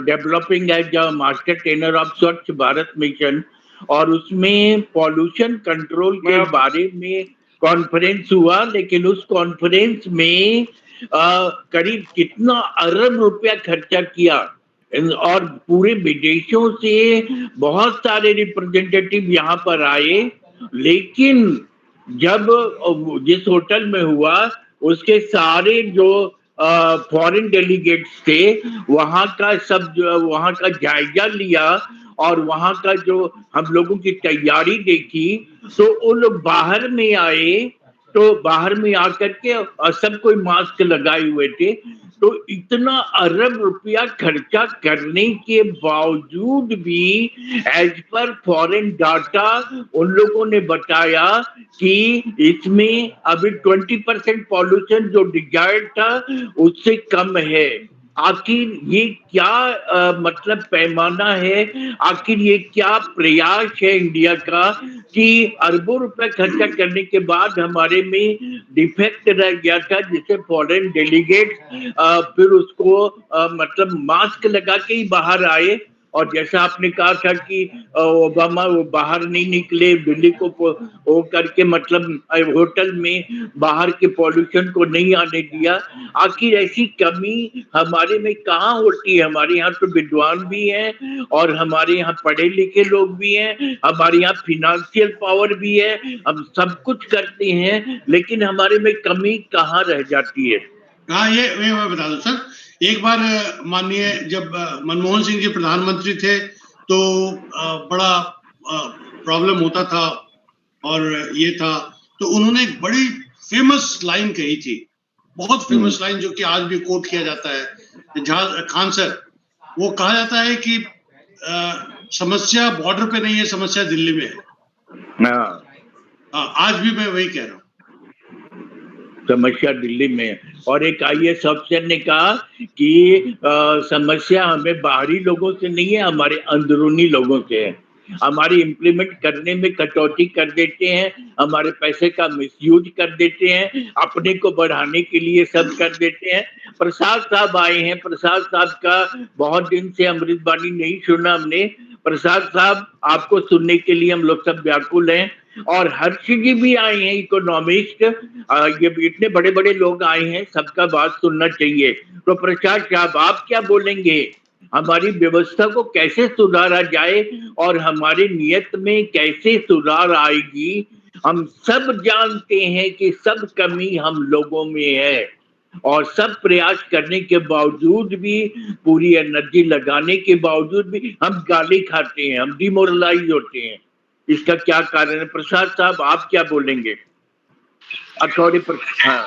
Speaker 2: developing as a master trainer of Swachh Bharat mission, और उसमें पॉल्यूशन कंट्रोल के बारे में कॉन्फ्रेंस हुआ, लेकिन उस कॉन्फ्रेंस में करीब कितना अरब रुपया खर्चा किया, और पूरे विदेशों से बहुत सारे रिप्रेजेंटेटिव यहाँ पर आए, लेकिन जब जिस होटल में हुआ उसके सारे जो फॉरेन डेलीगेट्स थे, वहाँ का जायजा लिया और वहाँ का जो हम लोगों की तैयारी देखी, तो वो लोग बाहर में आए, तो बाहर में आकर के सब कोई मास्क लगाए हुए थे। तो इतना अरब रुपया खर्चा करने के बावजूद भी एज पर फॉरेन डाटा उन लोगों ने बताया कि इसमें अभी 20% पॉल्यूशन जो डिजायर्ड था उससे कम है। आखिर ये क्या मतलब पैमाना है, आखिर ये क्या प्रयास है इंडिया का कि अरबों रुपए खर्चा करने के बाद हमारे में डिफेक्ट रह गया था, जिसे फॉरेन डेलीगेट फिर उसको मतलब मास्क लगा के ही बाहर आए, और जैसा आपने कहा था कि ओबामा वो बाहर नहीं निकले, दिल्ली को वो करके मतलब होटल में बाहर के पॉल्यूशन को नहीं आने दिया। आखिर ऐसी कमी हमारे में कहाँ होती है? हमारे यहाँ तो विद्वान भी हैं और हमारे यहाँ पढ़े लिखे लोग भी हैं, हमारे यहाँ फिनेंशियल पावर भी है, हम सब कुछ करते हैं, लेकिन हमारे में कमी कहाँ रह जाती है?
Speaker 3: हाँ, ये मैं बता दूं सर। एक बार माननीय जब मनमोहन सिंह जी प्रधानमंत्री थे तो बड़ा प्रॉब्लम होता था और ये था, तो उन्होंने एक बड़ी फेमस लाइन कही थी, बहुत फेमस लाइन, जो कि आज भी कोट किया जाता है, जहां खान सर, वो कहा जाता है कि समस्या बॉर्डर पे नहीं है, समस्या दिल्ली में है। हाँ, आज भी मैं वही कह रहा हूँ,
Speaker 2: समस्या दिल्ली में है। और एक IAS अफसर ने कहा कि समस्या हमें बाहरी लोगों से नहीं है, हमारे अंदरूनी लोगों से है। हमारी इम्प्लीमेंट करने में कटौती कर देते हैं, हमारे पैसे का मिसयूज कर देते हैं, अपने को बढ़ाने के लिए सब कर देते हैं। प्रसाद साहब आए हैं, प्रसाद साहब का बहुत दिन से अमृतवाणी नहीं सुना हमने। प्रसाद साहब, आपको सुनने के लिए हम लोग सब व्याकुल हैं। और हर्ष जी भी आए हैं, इकोनॉमिस्ट, ये इतने बड़े बड़े लोग आए हैं, सबका बात सुनना चाहिए। तो प्रसाद साहब, आप क्या बोलेंगे? हमारी व्यवस्था को कैसे सुधारा जाए और हमारे नियत में कैसे सुधार आएगी? हम सब जानते हैं कि सब कमी हम लोगों में है, और सब प्रयास करने के बावजूद भी, पूरी एनर्जी लगाने के बावजूद भी हम गाली खाते हैं, हम डिमोरलाइज होते हैं। इसका क्या कारण है? प्रसाद साहब, आप क्या बोलेंगे? हाँ।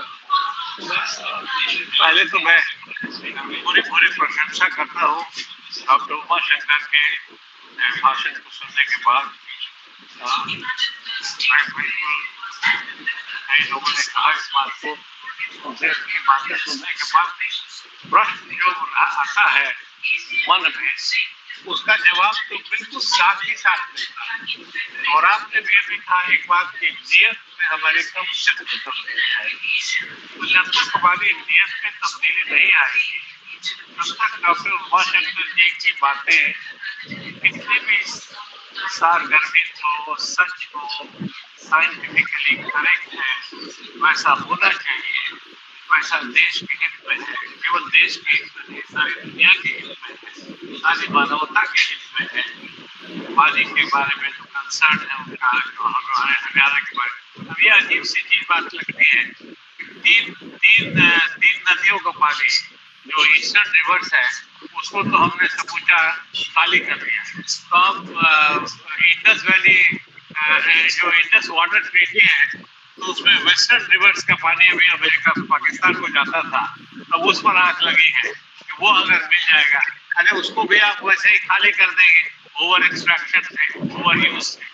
Speaker 9: पहले तो मैं पूरी प्रशंसा करता हूँ डॉक्टर उमाशंकर के भाषण को सुनने के बाद। मैं बिल्कुल, कई लोगों ने कहा इस बात को, उनसे की बातें सुनने के बाद प्रश्न जो आता है मन में, उसका जवाब तो बिल्कुल साथ ही साथ मिलता। और आपने भी कहा एक बात की, नियत में हमारे कम से कम तब्दीली आएगी। तो जब तक हमारी नियत में तब्दीली नहीं आएगी, तब तक डॉक्टर उमाशंकर जी की बातें कितनी भी सारगर्भित हो, सच हो, साइंटिफिकली करेक्ट है, वैसा होना चाहिए, वैसा देश के हित में है, केवल देश के हित में नहीं, सारी दुनिया के हित में है, सारी मानवता के हित में है। पानी के बारे में जो कंसर्न है उनका, जो हरियाणा के बारे में, अब ये अजीब सी चीज बात लगती है। तीन नदियों का पानी जो ईस्टर्न रिवर्स है, उसको तो हमने समूचा खाली कर दिया। तो अब इंडस वैली, जो इंडस वाटर ट्रीटी है, तो उसमें वेस्टर्न रिवर्स का पानी अभी अमेरिका पाकिस्तान को जाता था, अब उस पर आंख लगी है कि वो अगर मिल जाएगा, अरे उसको भी आप वैसे ही खाली कर देंगे, ओवर एक्सट्रैक्शन से, ओवर यूज से।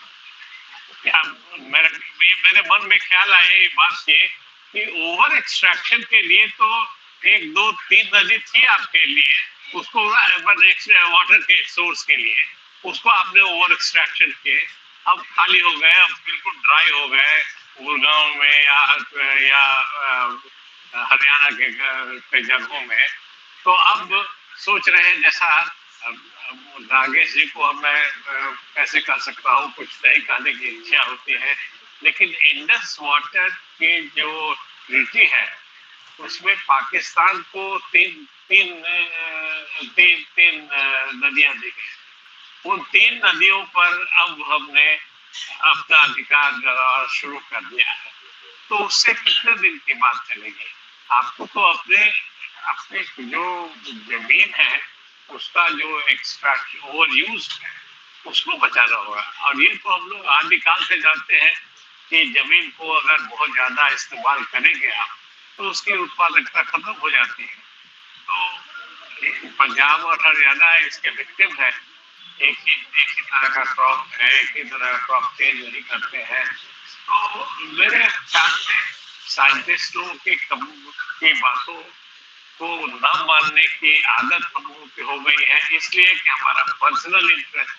Speaker 9: मेरे मन में ख्याल आया ये बात ये कि ओवर एक्सट्रैक्शन के लिए तो 1, 2, 3 नदी थी आपके लिए, उसको वाटर के सोर्स के लिए, उसको आपने ओवर एक्सट्रैक्शन किए, अब खाली हो गए, अब बिल्कुल ड्राई हो गए गुड़गांव में या हरियाणा के जगहों में। तो अब सोच रहे हैं, जैसा नागेश जी को मैं कैसे कर सकता हूँ, कुछ नई कहने की इच्छा होती है, लेकिन इंडस वाटर की जो ट्रीटी है उसमें पाकिस्तान को तीन नदियां दी गई। उन 3 नदियों पर अब हमने अपना अधिकार जताना शुरू कर दिया है, तो उससे कितने दिन की बात चलेगी? आपको तो अपने जो जमीन है उसका जो एक्सट्रैक्शन ओवर यूज है उसको बचाना होगा। और ये तो हम लोग आदिकाल से जानते हैं कि जमीन को अगर बहुत ज्यादा इस्तेमाल करेंगे आप, तो उसकी उत्पादकता खत्म हो जाती है। तो पंजाब और हरियाणा इसके विक्टिम है, एक ही तरह का क्रॉप है, एक ही तरह का क्रॉप चेंज नहीं करते हैं। तो मेरे ख्याल से साइंटिस्टों की बातों को न मानने की आदत हम लोगों की हो गई है, इसलिए कि हमारा पर्सनल इंटरेस्ट,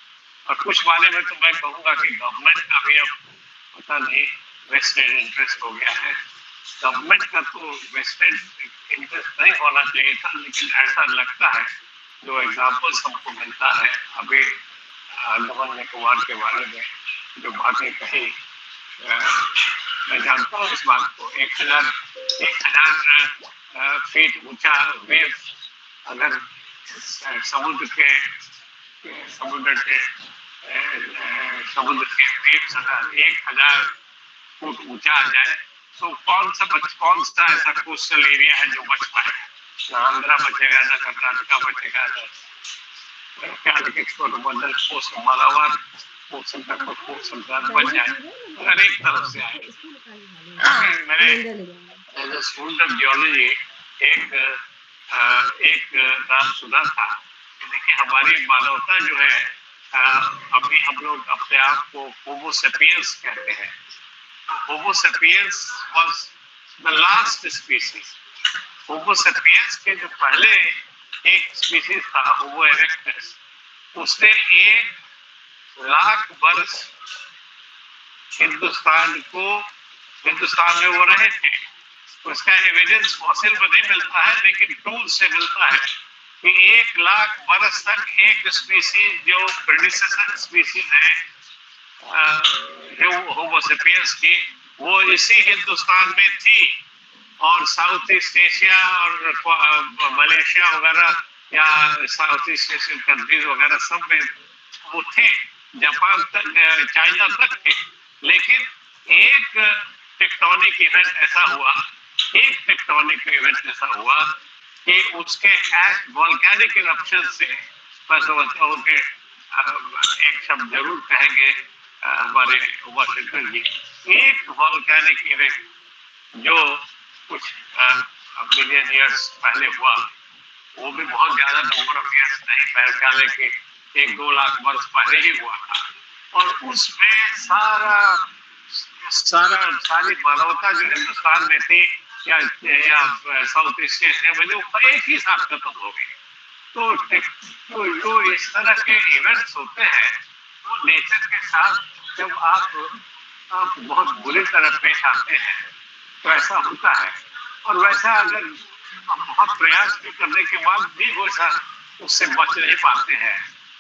Speaker 9: और कुछ माने में तो मैं कहूँगा कि गवर्नमेंट का भी अब पता नहीं वेस्टेड इंटरेस्ट हो गया है। गवर्नमेंट का तो वेस्टेड इंटरेस्ट नहीं होना चाहिए था, लेकिन ऐसा लगता है जो एग्जाम्पल्स हमको मिलता है अभी अंडमान निकोबार के बारे में जो बातें कही, मैं जानता हूँ इस बात को। 1000 फीट ऊंचा वेव अगर समुद्र के वेव्स अगर 1000 फुट ऊंचा आ जाए तो कौन सा ऐसा कोस्टल एरिया है जो बच पाए? ना आंध्रा बचेगा, ना कर्नाटका बचेगा, ना मालाबार बच जाए अगर एक तरफ से आए। मैंने स्टूडेंट ऑफ जियोलॉजी एक नाम सुना था। देखिए हमारी मानवता जो है, अभी हम लोग अपने आप को होमो सेपियंस कहते हैं। Homo sapiens was the last species. Homo sapiens के जो पहले एक स्पीसीज था होमो इरेक्टस, उसने 1 लाख वर्ष हिंदुस्तान में वो रहे थे। उसका एविडेंस फॉसिल में नहीं मिलता है, लेकिन टूल से मिलता है कि 1 लाख वर्ष तक एक स्पीसीज जो प्रेडिसेसर स्पीसीज है होमो सेपियंस की, वो इसी हिंदुस्तान में थी। और साउथ ईस्ट एशिया और मलेशिया वगैरह या साउथ ईस्ट एशियन कंट्रीज वगैरह सब में वो थे, जापान तक, चाइना तक थे। लेकिन एक टेक्टोनिक इवेंट ऐसा हुआ कि उसके वोल्केनिक इरप्शन से, मैं समझता हूँ कि एक शब्द जरूर कहेंगे हमारे वाशिंगटन जी, एक वोल्केनिक इवेंट जो कुछ मिलियन ईयर्स पहले हुआ, वो भी बहुत ज्यादा नंबर ऑफ ईयर्स नहीं, मेरे ख्याल है कि 1-2 लाख वर्ष पहले ही हुआ था। और उसमें सारी मानवता जो हिंदुस्तान में थी या साउथ ईस्ट एशिया में, वो एक ही साथ खत्म हो गई। तो जो इस तरह के इवेंट्स होते हैं, वो नेचर के साथ जब आप बहुत बुरी तरह पेश आते हैं तो ऐसा होता है। और वैसा अगर बहुत प्रयास भी करने के बाद भी वैसा उससे बच नहीं पाते हैं,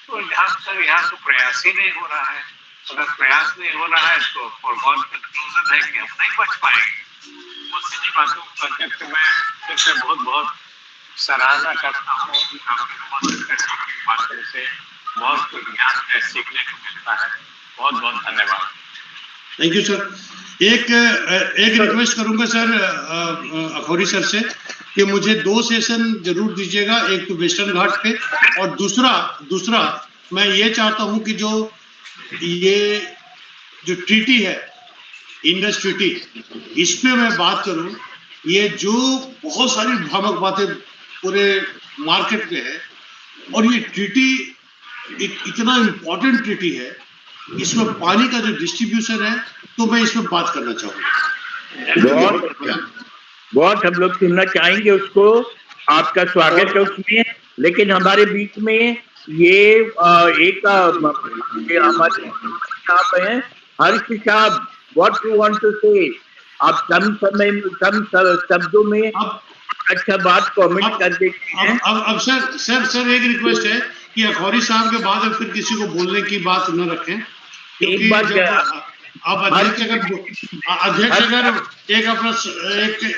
Speaker 9: तो यहाँ तो प्रयास ही नहीं हो रहा है। अगर प्रयास नहीं हो रहा है तो फॉरगॉन कंक्लूजन है कि हम नहीं बच पाएंगे। बहुत सी बातों करके मैं इससे बहुत सराहना करता हूँ। बातों से बहुत कुछ ज्ञान सीखने को मिलता है। बहुत धन्यवाद।
Speaker 3: Thank you sir. एक रिक्वेस्ट करूंगा सर अखौरी सर से कि मुझे 2 सेशन जरूर दीजिएगा, एक तो वेस्टर्न घाट पे, और दूसरा मैं ये चाहता हूं कि ये जो ट्रीटी है, इंडस ट्रीटी, इस पे मैं बात करूं। ये जो बहुत सारी भ्रामक बातें पूरे मार्केट में है, और ये ट्रीटी इतना इम्पोर्टेंट ट्रीटी है, इसमें पानी का जो डिस्ट्रीब्यूशन है, तो मैं इसमें बात करना चाहूंगा।
Speaker 2: बहुत हम लोग सुनना चाहेंगे उसको। आपका स्वागत है उसमें। लेकिन हमारे बीच में ये एक हमारे साहब हैं, हर्ष साहब, व्हाट यू वांट टू से? आप कम शब्दों में अच्छा बात कमेंट कर देते हैं।
Speaker 3: अब सर एक रिक्वेस्ट है कि अखौरी साहब के बाद फिर किसी को बोलने की बात न रखें। एक बार अब अध्यक्ष अगर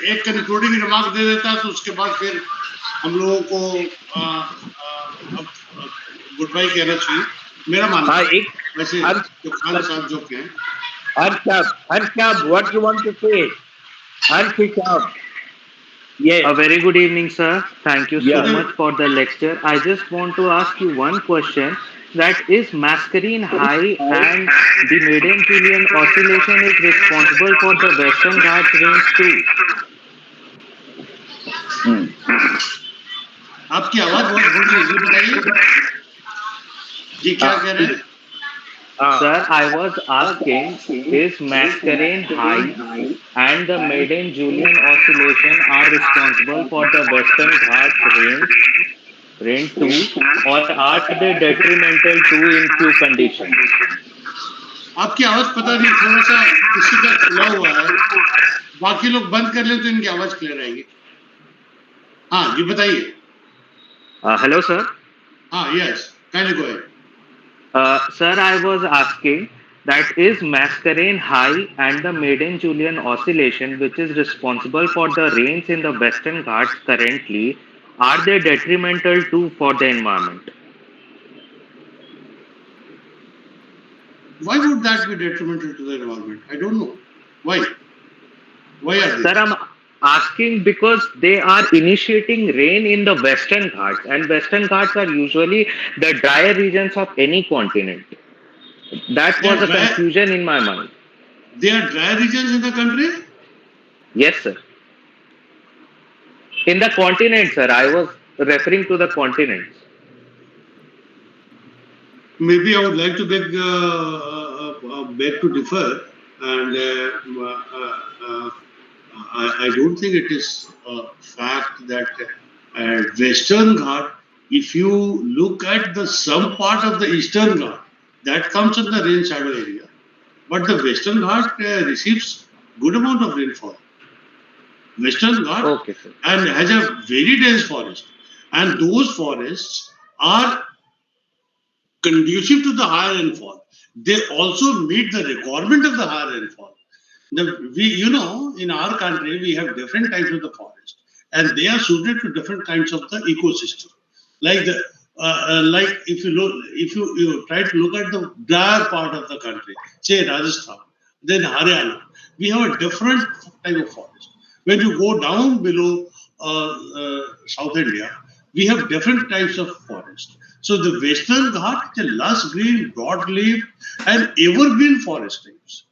Speaker 3: एक कंक्लूडिंग रिमार्क दे देता है, तो उसके बाद फिर हम लोगों को गुड बाय कहना चाहिए, मेरा मानना है। वैसे जो खान साहब जो कहें।
Speaker 2: हर्ष साहब, व्हाट यू वांट टू से? हर्ष साहब। Yes.
Speaker 10: A very good evening, sir. Thank you so much for the lecture. I just want to ask you one question. That is, Mascarene High and the Maiden Julian Oscillation is responsible for the Western Ghats Range too.
Speaker 3: आपकी आवाज बहुत गुल रही है, बताइए जी, क्या कह रहे हैं?
Speaker 10: Sir, I was asking, is Mascarene High and the Maiden Julian Oscillation are responsible for the Western Ghats range 2, or are they detrimental to in few conditions?
Speaker 3: आपकी आवाज पता नहीं, थोड़ा सा किसी का खुला हुआ है, बाकी लोग बंद कर ले तो इनकी आवाज क्लियर आएगी। हाँ जी, बताइए।
Speaker 10: Hello, sir.
Speaker 3: Yes, kindly go ahead.
Speaker 10: Sir, I was asking that is Mascarenes High and the Maiden Julian Oscillation, which is responsible for the rains in the Western Ghats currently, are they detrimental too for the environment?
Speaker 3: Why would that be detrimental to the environment? I don't know. Why? Why are they?
Speaker 10: Sir, I'm asking because they are initiating rain in the Western Ghats, and Western Ghats are usually the drier regions of any continent. That
Speaker 3: They
Speaker 10: was
Speaker 3: are
Speaker 10: a
Speaker 3: dry.
Speaker 10: confusion in my mind.
Speaker 3: They are dry regions in the country.
Speaker 10: Yes, sir. In the continent, sir. I was referring to the continents.
Speaker 3: Maybe I would like to beg to differ, and I don't think it is a fact that Western Ghat, if you look at the some part of the Eastern Ghat, that comes in the rain shadow area, but the Western Ghat receives good amount of rainfall. Western Ghat
Speaker 10: Okay, sir.
Speaker 3: and has a very dense forest, and those forests are conducive to the higher rainfall. They also meet the requirement of the higher rainfall. In our country, we have different types of the forest, and they are suited to different kinds of the ecosystem. Like if you try to look at the drier part of the country, say Rajasthan, then Haryana, we have a different type of forest. When you go down below South India, we have different types of forest. So the Western Ghat is a lush green, broadleaf, and evergreen forest types.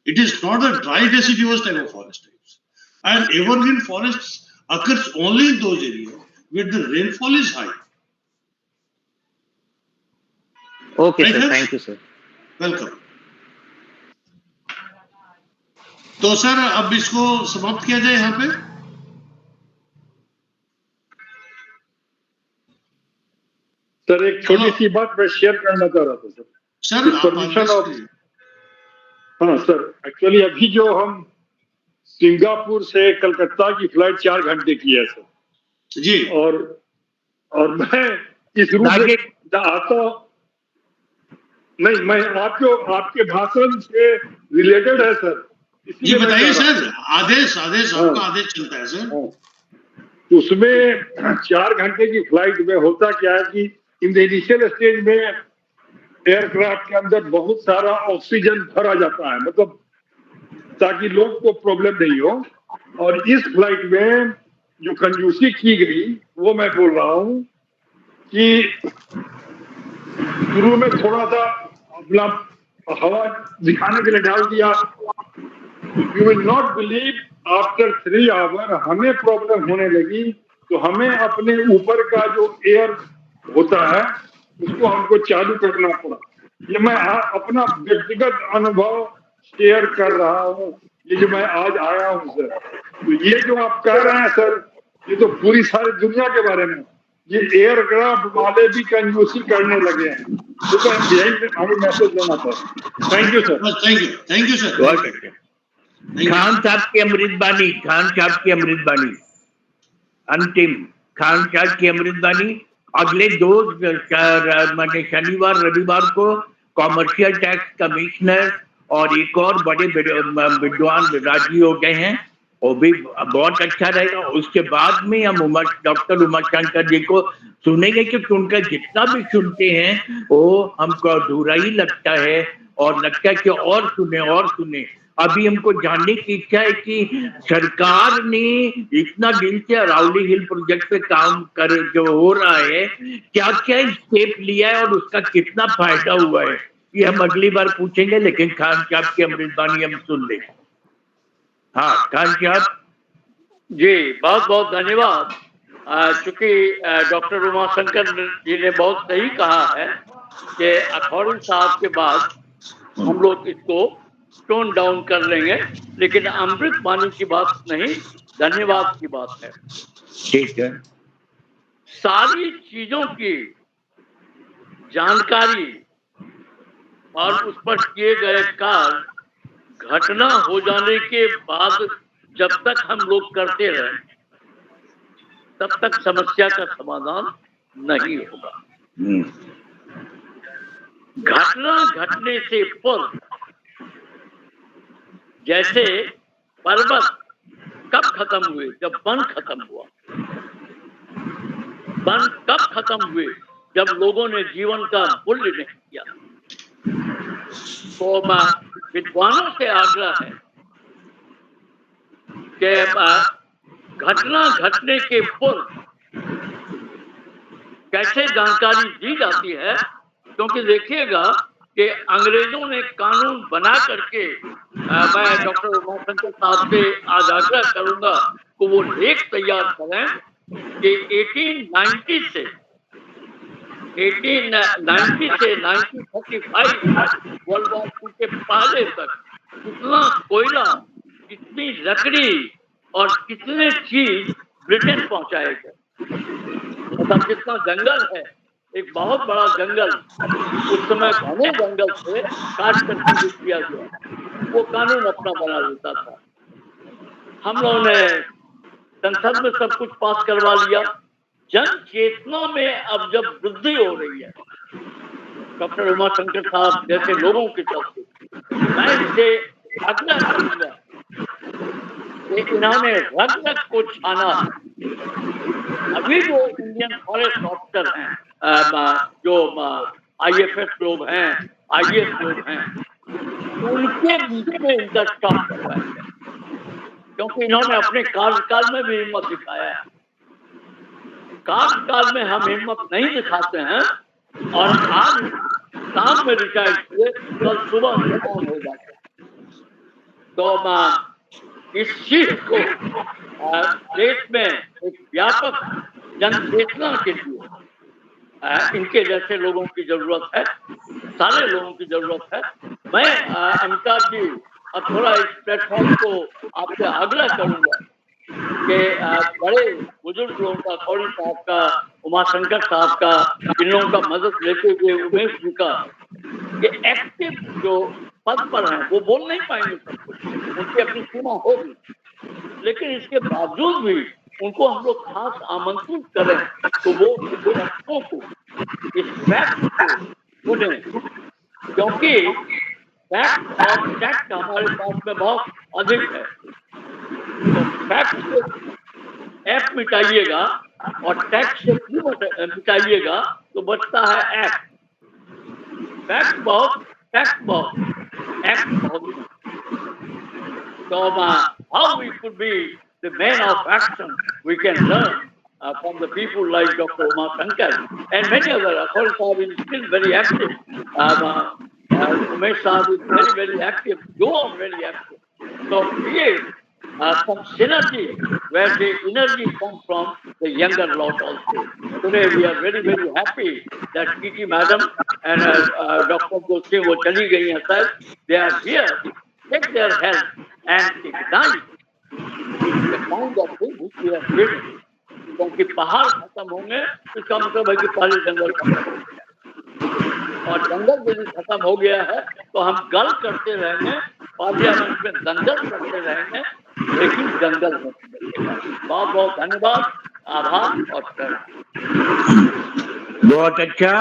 Speaker 3: It is not a dry deciduous type of forest types. And evergreen forests occurs only in those areas where the rainfall is high.
Speaker 10: Okay,
Speaker 3: Right,
Speaker 10: sir.
Speaker 3: Harsh?
Speaker 10: Thank you, sir.
Speaker 3: Welcome. तो sir अब इसको समाप्त किया जाए यहाँ पे।
Speaker 6: Sir एक छोटी सी बात मैं शेयर करना चाह रहा था सर।
Speaker 3: सर
Speaker 6: परमिशन ऑफ, हाँ सर, एक्चुअली अभी जो हम सिंगापुर से कलकत्ता की फ्लाइट 4 घंटे की है सर
Speaker 3: जी,
Speaker 6: और मैं इस रूट से आता नहीं, मैं आपके भाषण से रिलेटेड है सर,
Speaker 3: जी बताइए सर। आदेश आपका आदेश चलता है सर।
Speaker 6: उसमें 4 घंटे की फ्लाइट में होता क्या है कि इन द इनिशियल स्टेज में एयरक्राफ्ट के अंदर बहुत सारा ऑक्सीजन भरा जाता है, मतलब ताकि लोग को प्रॉब्लम नहीं हो। और इस फ्लाइट में जो कंजूसी की गई वो मैं बोल रहा हूँ कि शुरू में थोड़ा सा अपना हवा दिखाने के लिए डाल दिया। You will not believe, after 3 hour हमें प्रॉब्लम होने लगी, तो हमें अपने ऊपर का जो एयर होता है उसको हमको चालू करना पड़ा। ये मैं अपना व्यक्तिगत अनुभव शेयर कर रहा हूँ, ये जो मैं आज आया हूँ सर। तो ये जो आप कह रहे हैं सर, ये तो पूरी सारी दुनिया के बारे में, ये एयरक्राफ्ट वाले भी कंजूसी करने लगे हैं। तो यही हमें मैसेज देना था। Thank you sir.
Speaker 3: Thank you sir.
Speaker 2: Khan साहब की अमृतबानी, खान साहब की अमृतबानी अंतिम, खान साहब की अमृतबानी। अगले 2 शनिवार रविवार को कॉमर्शियल टैक्स कमिश्नर और एक और बड़े विद्वान राजी हो गए हैं, वो भी बहुत अच्छा रहेगा। उसके बाद में हम डॉक्टर उमाशंकर जी को सुनेंगे, क्योंकि उनका जितना भी सुनते हैं वो हमको अधूरा ही लगता है, और लगता है कि और सुने। अभी हमको जानने की इच्छा है कि सरकार ने इतना दिन से अरावली हिल प्रोजेक्ट पे काम कर जो हो रहा है, क्या क्या स्टेप लिया है और उसका कितना फायदा हुआ है, ये हम अगली बार पूछेंगे। लेकिन खान साहब की अमृतबानी हम सुन लें। हाँ खान साहब
Speaker 1: जी, बहुत बहुत धन्यवाद। चूंकि डॉक्टर उमाशंकर जी ने बहुत सही कहा है कि अखौरी साहब के बाद हम लोग इसको टोन डाउन कर लेंगे, लेकिन अमृत पानी की बात नहीं, धन्यवाद की बात है।
Speaker 2: ठीक है।
Speaker 1: सारी चीजों की जानकारी और उस पर किए गए कार्य घटना हो जाने के बाद जब तक हम लोग करते रहे, तब तक समस्या का समाधान नहीं होगा। घटना घटने से पूर्व, जैसे पर्वत कब खत्म हुए? जब वन खत्म हुआ। वन कब खत्म हुए? जब लोगों ने जीवन का मूल्य नहीं किया। तो विद्वानों से आग्रह है कि घटना घटने के पूर्व कैसे जानकारी दी जाती है, क्योंकि देखिएगा कि अंग्रेजों ने कानून बना करके, मैं डॉक्टर उमाशंकर साहब से आज आग्रह करूंगा कि वो लेख तैयार करें कि 1890 से 1935 वर्ल्ड वॉर 2 के पहले तक कितना कोयला, कितनी लकड़ी और कितने चीज ब्रिटेन पहुंचाए गए। मतलब जितना जंगल है, एक बहुत बड़ा जंगल, उस समय घने जंगल से काट करके यूज किया गया, वो कानून अपना बना देता था। हम लोगों ने संसद में सब कुछ पास करवा लिया। जन चेतना में अब जब वृद्धि हो रही है, डॉक्टर उमाशंकर साहब जैसे लोगों के चलते, मैं इनसे आग्रह करूंगा कि इन्होंने रग रग को छाना। अभी जो इंडियन फॉरेस्ट ऑफिसर हैं, जो IFS लोग हैं, IAS लोग हैं, उनके बीच में इनका स्टॉप करवाया है, क्योंकि इन्होंने अपने कार्यकाल में भी हिम्मत दिखाया है। कार्यकाल में हम हिम्मत नहीं दिखाते हैं और आज शाम में रिटायर किए, कल सुबह रिटायर हो जाते हैं। तो इस चीज को देश में एक व्यापक जन चेतना के लिए इनके जैसे लोगों की जरूरत है, सारे लोगों की जरूरत है। मैं अमिताभ जी अब थोड़ा इस प्लेटफॉर्म को आपसे आग्रह करूंगा कि बड़े बुजुर्ग लोगों का, कौड़ी साहब का, उमाशंकर साहब का, इन लोगों का मदद लेते हुए उमेश जी का, ये एक्टिव जो पद पर हैं वो बोल नहीं पाएंगे सब कुछ, उनकी अपनी सीमा होगी, लेकिन इसके बावजूद भी उनको हम लोग खास आमंत्रित करें तो वो तथ्यों को, इस फैक्ट को सुने, क्योंकि फैक्ट और फैक्ट हमारे पास में बहुत अधिक है। तो फैक्ट से एफ मिटाइएगा और टैक्स से क्यों मिटाइएगा तो बचता है एक्ट। फैक्ट बहुत, फैक्ट बहुत, एक्ट बहुत। So how we could be the men of action, we can learn from the people like Dr. Uma Shankar and many other. Akhol Sahib is still very active. Umesh Sahib is very, very active. You are very active. So create some synergy where the energy comes from the younger lot also. Today we are very, very happy that T.T. Madam and Dr. Goshe wo chali gayi hain sir. They are here. Take their help and ignite the kind of thing which we are building. क्योंकि पहाड़ खत्म होंगे इसका मतलब है कि पहले जंगल खत्म हो गया, और जंगल यदि खत्म हो गया है तो हम गल करते रहेंगे, पार्लियामेंट में दंगल करते रहेंगे, लेकिन जंगल नहीं मिलेगा। बहुत बहुत धन्यवाद, आभार और प्रेरणा।
Speaker 2: बहुत अच्छा।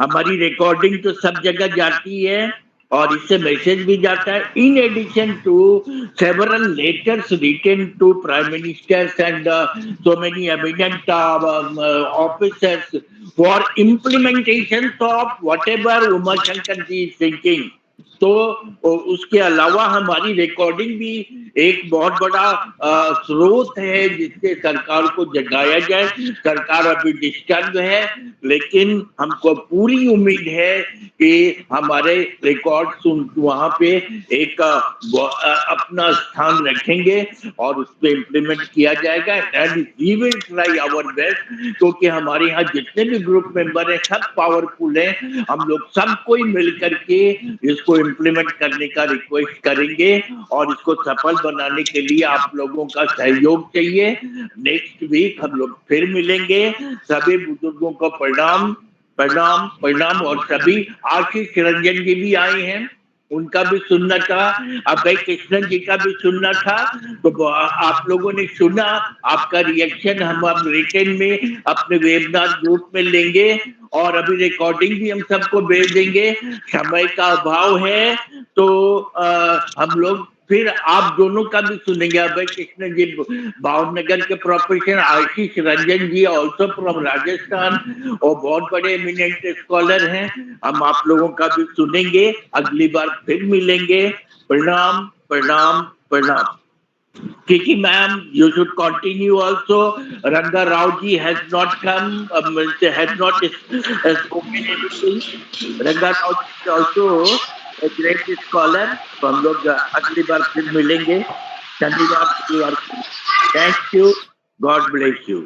Speaker 2: हमारी रिकॉर्डिंग तो सब जगह जाती है और इससे मैसेज भी जाता है। In addition to several letters written to prime ministers and so many eminent officers for implementation of whatever Uma Shankar ji is thinking. तो उसके अलावा हमारी रिकॉर्डिंग भी एक बहुत बड़ा स्रोत है जिससे सरकार को जगाया जाए। सरकार अभी डिस्टर्ब है, लेकिन हमको पूरी उम्मीद है कि हमारे रिकॉर्ड्स वहां पे एक अपना स्थान रखेंगे और उस पर इम्प्लीमेंट किया जाएगा। And we will try our best, क्योंकि हमारे यहाँ जितने भी ग्रुप मेंबर हैं सब पावरफुल हैं। हम लोग सब कोई मिल करके इसको इम्प्लीमेंट करने का रिक्वेस्ट करेंगे और इसको सफल बनाने के लिए आप लोगों का सहयोग चाहिए। नेक्स्ट वीक हम लोग फिर मिलेंगे। सभी बुजुर्गों को प्रणाम प्रणाम प्रणाम। और सभी आशीष रंजन जी भी आए हैं, उनका भी सुनना था, अभय कृष्णन जी का भी सुनना था। तो आप लोगों ने सुना, आपका रिएक्शन हम अब रिटन में अपने वेबनार ग्रुप में लेंगे और अभी रिकॉर्डिंग भी हम सबको भेज देंगे। समय का अभाव है तो हम लोग फिर आप दोनों का भी सुनेंगे। अभय कृष्ण जी भावनगर के professor, Ashish Ranjan ji also from Rajasthan, और बहुत बड़े एमिनेंट स्कॉलर हैं। हम आप लोगों का भी सुनेंगे। अगली बार फिर मिलेंगे। प्रणाम प्रणाम प्रणाम। Kiki ma'am, you should continue also. Ranga Rao ji has not come, has not spoken anything. Ranga Rao ji is also a great scholar. तो हम लोग अगली बार फिर मिलेंगे। धन्यवाद। Thank you. God bless you.